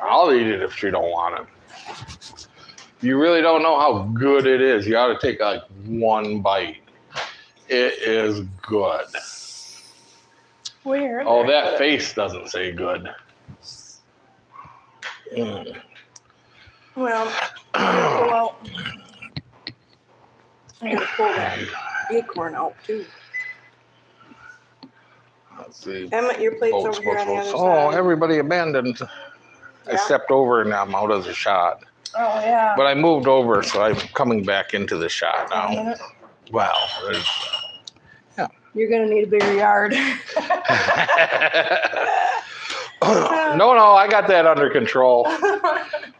I'll eat it if you don't want it. You really don't know how good it is. You ought to take like one bite. It is good. Where? Oh, that face doesn't say good. Mm. Well, I gotta pull that acorn out too. Let's see. Emmett, your plate's over here on the other side. Oh, everybody abandoned. I stepped over and I'm out of the shot. Oh, yeah. But I moved over, so I'm coming back into the shot now. Wow. You're going to need a bigger yard. No, I got that under control.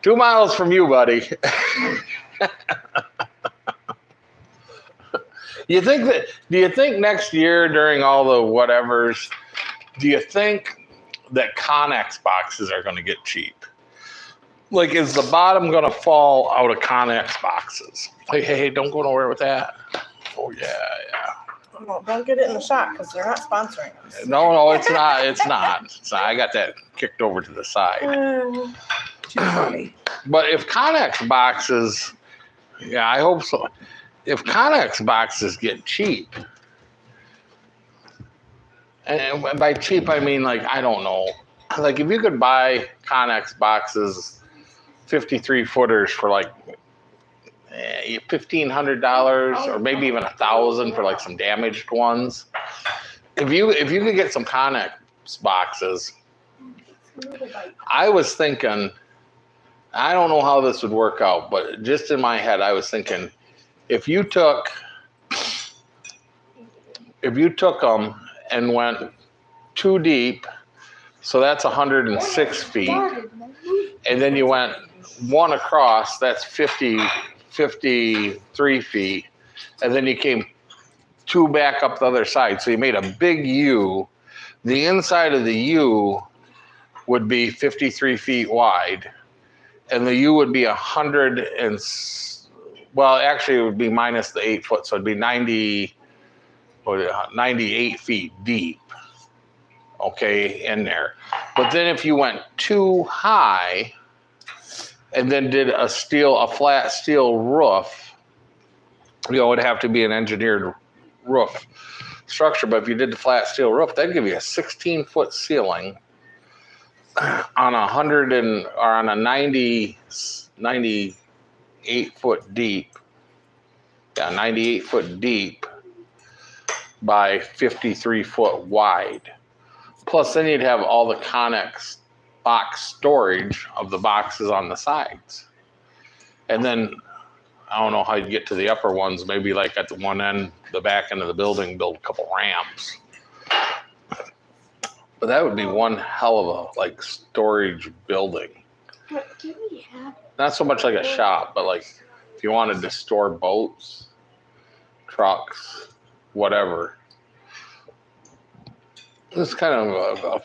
2 miles from you, buddy. Do you think next year during all the whatevers, do you think that Connex boxes are going to get cheap? Like, is the bottom going to fall out of Connex boxes? Hey, don't go nowhere with that. Oh, yeah. Well, don't get it in the shot because they're not sponsoring us. No, it's not. It's not. I got that kicked over to the side. Too funny. But if Connex boxes, yeah, I hope so. If Connex boxes get cheap, and by cheap I mean like, I don't know, like if you could buy Connex boxes, 53 footers for like $1,500 or maybe even $1,000 for like some damaged ones. If you could get some Connex boxes, I was thinking, I don't know how this would work out, but just in my head, I was thinking, if you took them and went 2 deep, so that's 106 feet, and then you went 1 across, that's 53 feet, and then you came 2 back up the other side, so you made a big U. The inside of the U would be 53 feet wide, and the U would be 100 and, well, actually it would be minus the 8 foot, so it'd be 98 feet deep, okay, in there. But then if you went too high and then did a flat steel roof, it would have to be an engineered roof structure. But if you did the flat steel roof, that'd give you a 16-foot ceiling on a 98 foot deep. Yeah, 98 foot deep by 53 foot wide. Plus, then you'd have all the Connex box storage of the boxes on the sides. And then I don't know how you get to the upper ones, maybe like at the one end, the back end of the building, build a couple ramps. But that would be one hell of a like storage building. But do we have? Not so much like a shop, but like if you wanted to store boats, trucks, whatever. It's kind of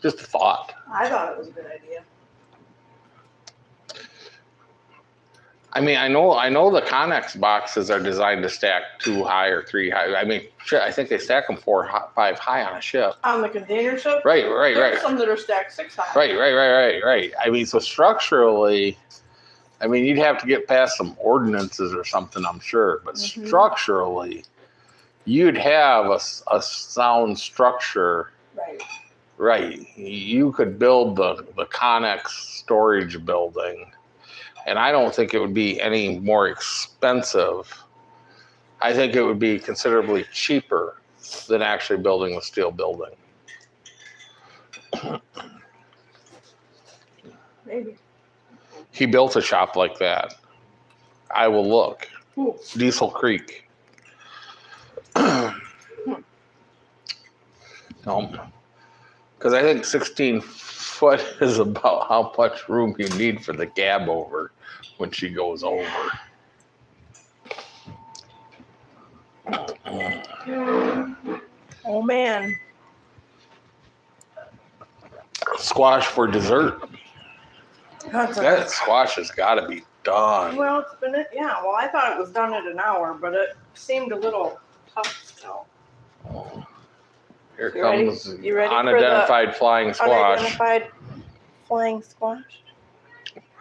just a thought. I thought it was a good idea. I mean, I know the Connex boxes are designed to stack 2 high or 3 high. I mean, shit, I think they stack them 4, 5 high on a ship. On the container ship? Right. There's some that are stacked 6 high. Right. I mean, so structurally, I mean, you'd have to get past some ordinances or something, I'm sure. But structurally, you'd have a sound structure. Right. You could build the Connex storage building. And I don't think it would be any more expensive. I think it would be considerably cheaper than actually building the steel building. Maybe. He built a shop like that. I will look. Ooh. Diesel Creek. No. Because I think 16 foot is about how much room you need for the cab over when she goes over. Oh man. Squash for dessert. That squash has got to be done. Well, it's been, yeah, well, I thought it was done in an hour, but it seemed a little tough still. Oh. Here You comes ready? You ready for the unidentified flying squash. Unidentified flying squash?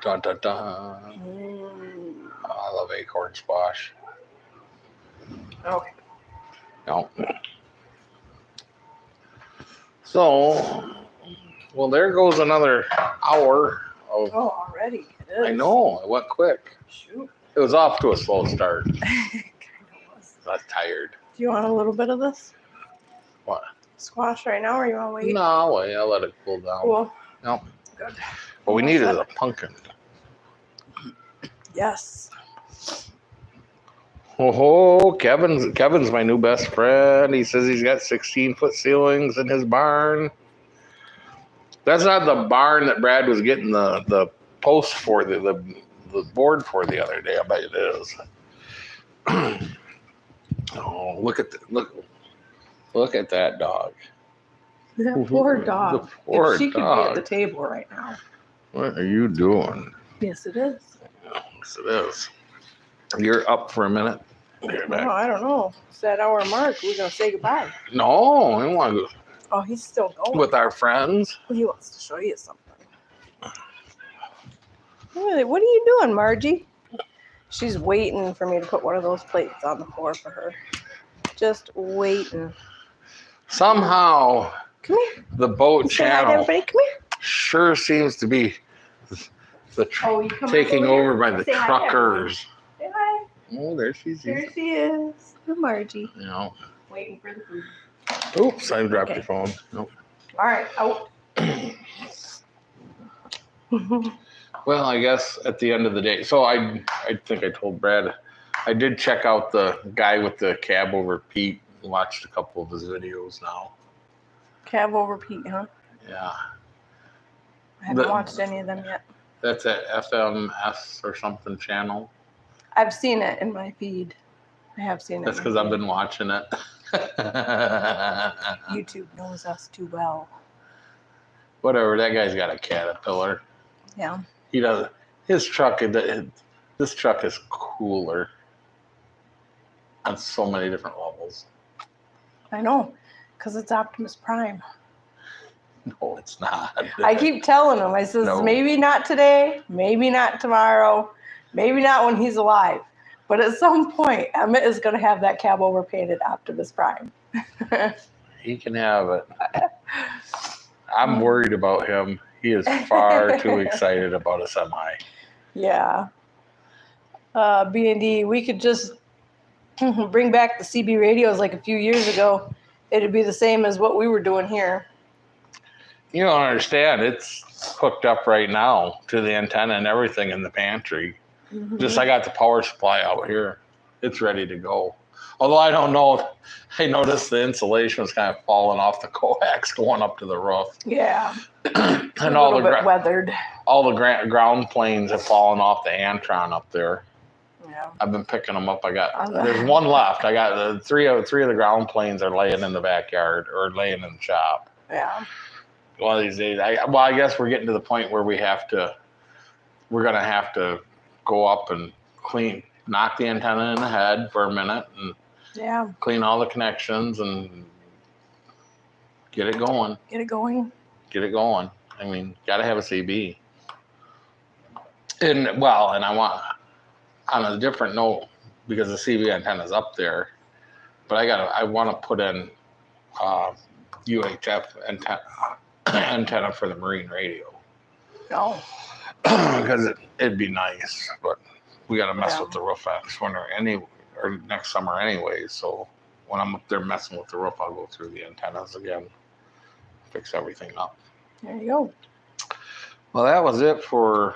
Dun, dun, dun. I love acorn squash. Okay. No. So, well, there goes another hour of. Oh, already. It is. I know, it went quick. Shoot. It was off to a slow start. It kind of was. I'm tired. Do you want a little bit of this? What? Squash right now, or you want to wait? No, wait, I'll let it cool down. Cool. No. Good. What we need is a pumpkin. Yes. Oh, Kevin's my new best friend. He says he's got 16-foot ceilings in his barn. That's not the barn that Brad was getting the post for, the board for the other day. I bet it is. Oh, look at that dog. That poor dog. The poor If she could dog. be at the table right now. What are you doing? Yes, it is. Yes, it is. You're up for a minute. Get back. No, I don't know. It's that hour mark. We're going to say goodbye. No, I want to Oh, he's still go going. with our friends. He wants to show you something. What are you doing, Margie? She's waiting for me to put one of those plates on the floor for her. Just waiting. Somehow, Come here. the boat Say hi to channel everybody. Come here. sure seems to be You come taking over by the Say hi to truckers. Say hi. Oh, there she is. There she is. Good Margie. You know. Waiting for the food. Oops, I dropped Okay. your phone. Nope. All right. Out. Well, I guess at the end of the day, so I think I told Brad, I did check out the guy with the cab over Pete. Watched a couple of his videos now. Cab over Pete, huh? Yeah. I haven't watched any of them yet. That's at FMS or something channel. I've seen it in my feed. I have seen it. That's because I've been watching it. YouTube knows us too well. Whatever, that guy's got a Caterpillar. Yeah. He does. His truck, this truck is cooler on so many different levels. I know, because it's Optimus Prime. No, it's not. I keep telling him, I says, No. maybe not today, maybe not tomorrow, maybe not when he's alive. But at some point, Emmett is going to have that cab over painted Optimus Prime. He can have it. I'm worried about him. He is far too excited about a semi. Yeah. B&D, we could just bring back the CB radios like a few years ago. It'd be the same as what we were doing here. You don't understand. It's hooked up right now to the antenna and everything in the pantry. Just I got the power supply out here. It's ready to go. Although I don't know, I noticed the insulation was kind of falling off the coax going up to the roof. Yeah. And a little bit weathered. all the ground planes have fallen off the Antron up there. Yeah. I've been picking them up. There's one left. I got the three of the ground planes are laying in the backyard or laying in the shop. Yeah. One of these days, I guess we're getting to the point where we're gonna have to go up and knock the antenna in the head for a minute and clean all the connections and get it going. Get it going. Get it going. I mean, gotta have a CB. And I want, on a different note, because the CB antenna's up there, but I want to put in UHF antenna for the marine radio. No. Because it'd be nice, but we got to mess with the roof next winter or next summer anyways. So when I'm up there messing with the roof, I'll go through the antennas again, fix everything up. There you go. Well, that was it for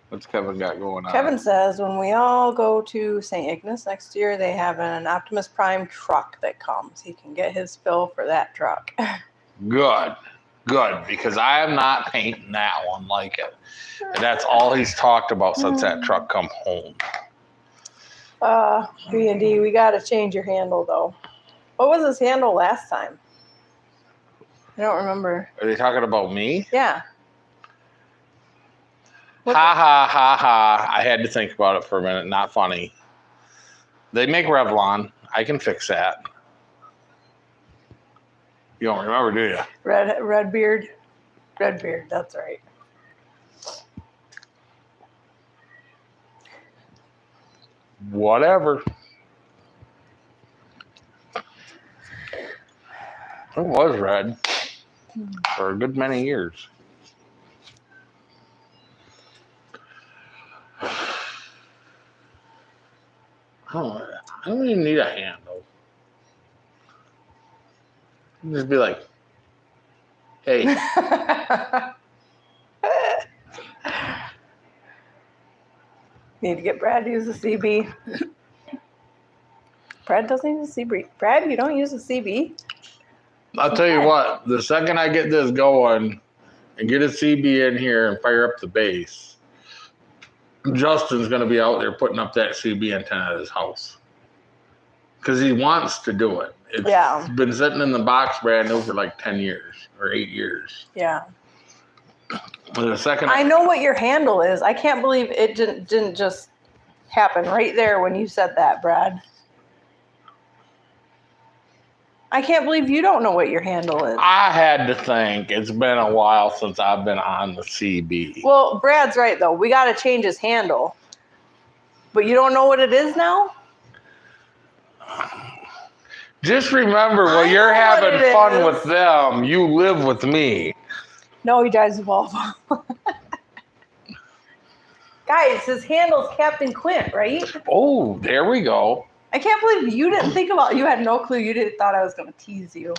what's Kevin got going on. Kevin says when we all go to St. Ignace next year, they have an Optimus Prime truck that comes. He can get his fill for that truck. Good, because I am not painting that one like it. And that's all he's talked about since that truck come home. B&D, we got to change your handle, though. What was his handle last time? I don't remember. Are they talking about me? Yeah. Ha. I had to think about it for a minute. Not funny. They make Revlon. I can fix that. You don't remember, do you? Redbeard. Redbeard, that's right. Whatever. It was red for a good many years. I don't even need a handle. Just be like, hey. Need to get Brad to use the CB. Brad doesn't use a CB. Brad, you don't use a CB? I'll tell you what, the second I get this going and get a CB in here and fire up the base, Justin's going to be out there putting up that CB antenna at his house. Because he wants to do it. It's been sitting in the box brand new for like 10 years or 8 years. Yeah. But the second I know what your handle is. I can't believe it didn't just happen right there when you said that, Brad. I can't believe you don't know what your handle is. I had to think. It's been a while since I've been on the CB. Well, Brad's right, though. We got to change his handle. But you don't know what it is now? Just remember, when you're having fun with them, you live with me. No, he drives a Volvo. Guys, his handle's Captain Quint, right? Oh, there we go. I can't believe you didn't think about. You had no clue. You thought I was going to tease you.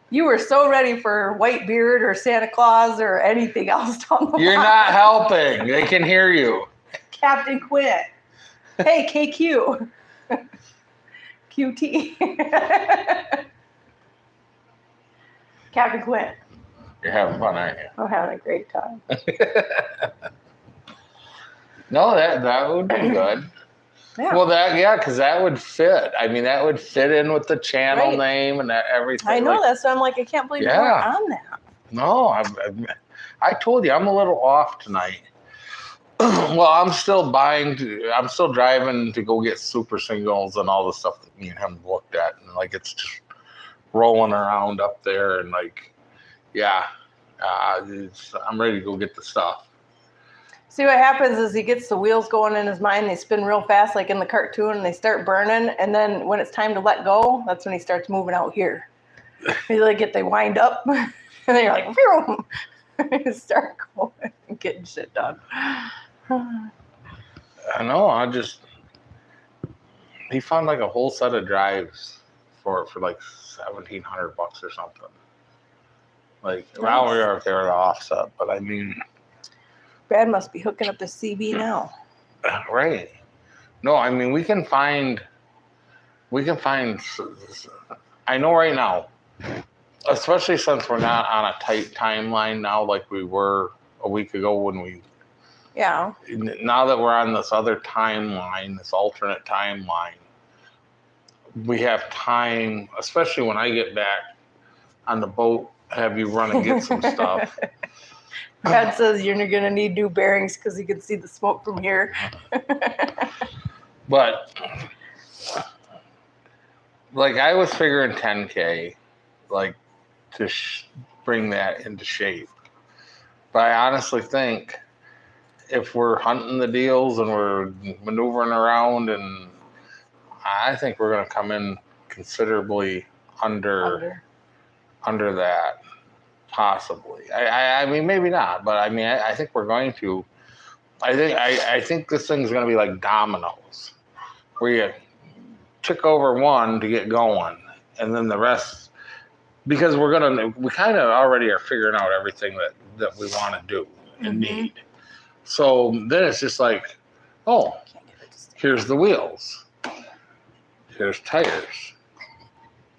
You were so ready for Whitebeard or Santa Claus or anything else down the You're line. not helping. They can hear you. Captain Quint. Hey, KQ. QT. Captain Quint. You're having fun, aren't you? I'm having a great time. No, that would be good. Yeah. Well, because that would fit. I mean, that would fit in with the channel name and everything. I know that, so I'm like, I can't believe you weren't on that. No, I told you, I'm a little off tonight. Well, I'm still driving to go get super singles and all the stuff that me and him looked at. And like, it's just rolling around up there. And like, I'm ready to go get the stuff. See, what happens is he gets the wheels going in his mind. They spin real fast, like in the cartoon, and they start burning. And then when it's time to let go, that's when he starts moving out here. They wind up, and then you're like, phew, and start going and getting shit done. I know. He found like a whole set of drives for like $1,700 or something. Like, well, we are there to offset, but I mean, Brad must be hooking up the CB now. right. No, I mean, we can find, I know right now, especially since we're not on a tight timeline now like we were a week ago when we, Yeah. now that we're on this other timeline, this alternate timeline, we have time, especially when I get back on the boat, have you run and get some stuff. Brad says you're gonna need new bearings because you can see the smoke from here. But like I was figuring 10K, like to bring that into shape. But I honestly think if we're hunting the deals and we're maneuvering around, and I think we're going to come in considerably under that, possibly. I mean, maybe not, but I mean, I think we're going to. I think this thing's going to be like dominoes, where you tick over one to get going, and then the rest, because we kind of already are figuring out everything that we want to do and need. So then it's just like, oh, here's the wheels, here's tires,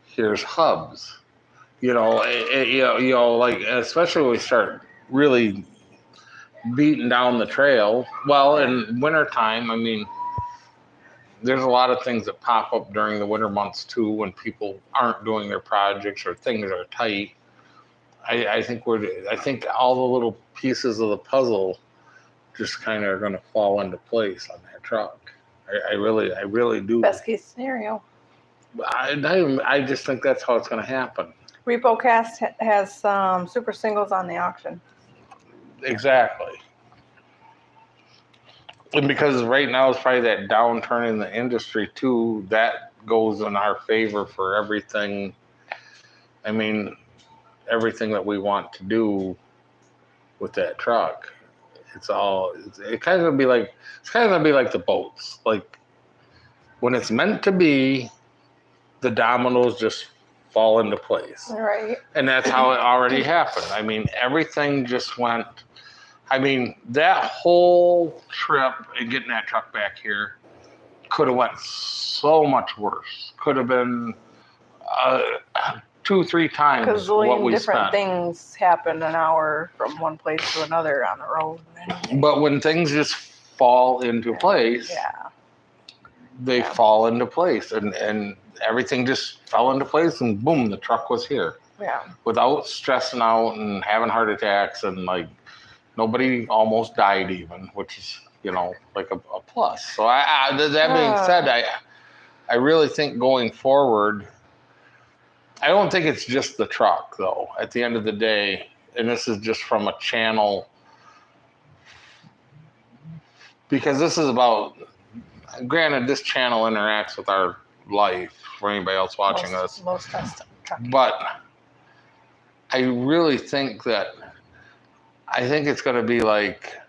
here's hubs. You know, like especially when we start really beating down the trail. Well, in wintertime, I mean, there's a lot of things that pop up during the winter months too when people aren't doing their projects or things are tight. I think all the little pieces of the puzzle just kind of are going to fall into place on that truck. I really do. Best case scenario. I just think that's how it's going to happen. RepoCast has some super singles on the auction. Exactly. And because right now it's probably that downturn in the industry too, that goes in our favor for everything. I mean, everything that we want to do with that truck. It's kind of gonna be like the boats. Like when it's meant to be, the dominoes just fall into place. Right. And that's how it already happened. I mean, everything just went. I mean, that whole trip and getting that truck back here could have went so much worse. Could have been 2-3 times because what we different spent. Things happen an hour from one place to another on the road. But when things just fall into place, they fall into place, and everything just fell into place, and boom, the truck was here. Yeah. Without stressing out and having heart attacks, and like nobody almost died even, which is, you know, like a plus. So that being said, I really think going forward, I don't think it's just the truck though. At the end of the day, and this is just from a channel, because this is about, granted, this channel interacts with our life for anybody else watching this. But I really think it's going to be like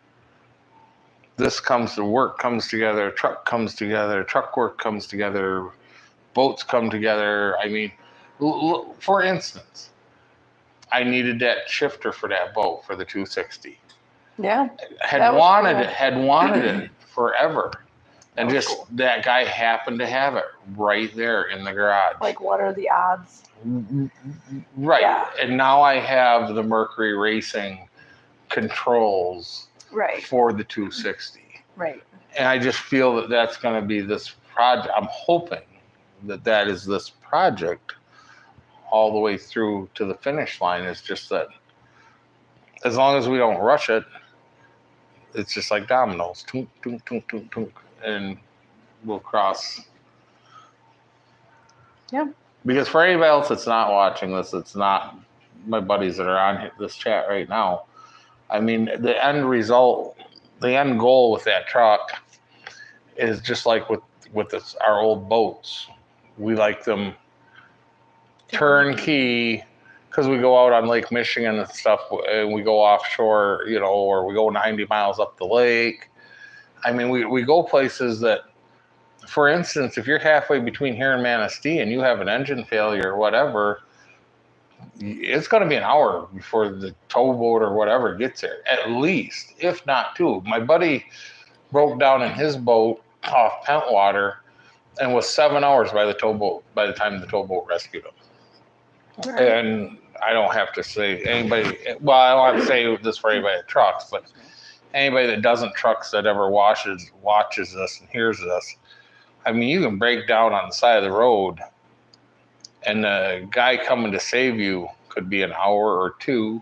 work comes together, truck comes together, truck work comes together, boats come together. I mean, for instance, I needed that shifter for that boat for the 260. Yeah. Had wanted it forever. And just cool. That guy happened to have it right there in the garage. Like, what are the odds? Right. Yeah. And now I have the Mercury Racing controls for the 260. Right. And I just feel that that's going to be this project. I'm hoping that is this project all the way through to the finish line. Is just that as long as we don't rush it, it's just like dominoes. Tunk, tunk, tunk, tunk, tunk. And we'll cross. Yeah. Because for anybody else that's not watching this, it's not my buddies that are on this chat right now. I mean, the end result, the end goal with that truck is just like with our old boats. We like them turnkey, because we go out on Lake Michigan and stuff, and we go offshore, you know, or we go 90 miles up the lake. I mean, we go places that, for instance, if you're halfway between here and Manistee and you have an engine failure or whatever, it's going to be an hour before the towboat or whatever gets there, at least, if not two. My buddy broke down in his boat off Pentwater and was 7 hours by the time the towboat rescued him. Right. And I don't have to say anybody, well, I don't have to say this for anybody that trucks, but anybody that doesn't trucks that ever watches this and hears this, I mean, you can break down on the side of the road and the guy coming to save you could be an hour or two,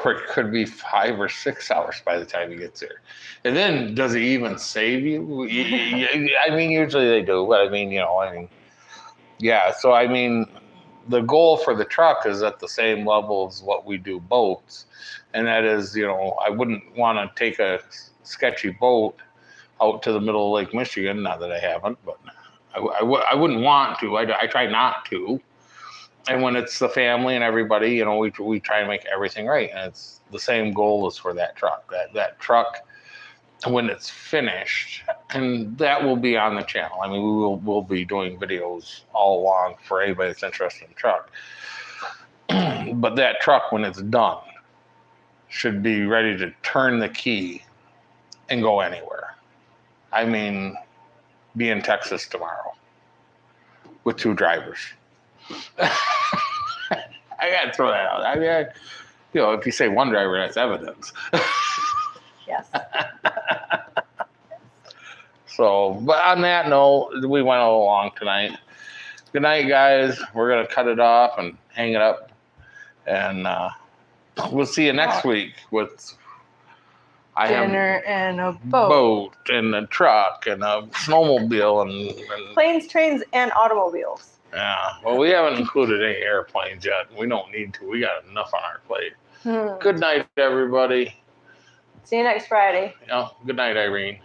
or it could be 5 or 6 hours by the time he gets there. And then does he even save you? I mean, usually they do, but I mean, yeah. So, I mean, the goal for the truck is at the same level as what we do boats. And that is, I wouldn't want to take a sketchy boat out to the middle of Lake Michigan, not that I haven't, but I wouldn't want to. I try not to. And when it's the family and everybody, we try and make everything right. And it's the same goal as for that truck. That truck, when it's finished, and that will be on the channel. I mean, we'll be doing videos all along for anybody that's interested in the truck. But that truck, when it's done, should be ready to turn the key and go anywhere. I mean, be in Texas tomorrow with 2 drivers. I gotta throw that out. I mean, if you say 1 driver, that's evidence. Yes. So, but on that note, we went all along tonight. Good night, guys. We're gonna cut it off and hang it up, and we'll see you next week with Dinner and a boat. boat and a truck and a snowmobile and Planes, trains, and automobiles. yeah. Well, we haven't included any airplanes yet. We don't need to. We got enough on our plate. Good night, everybody. See you next Friday. Good night, Irene.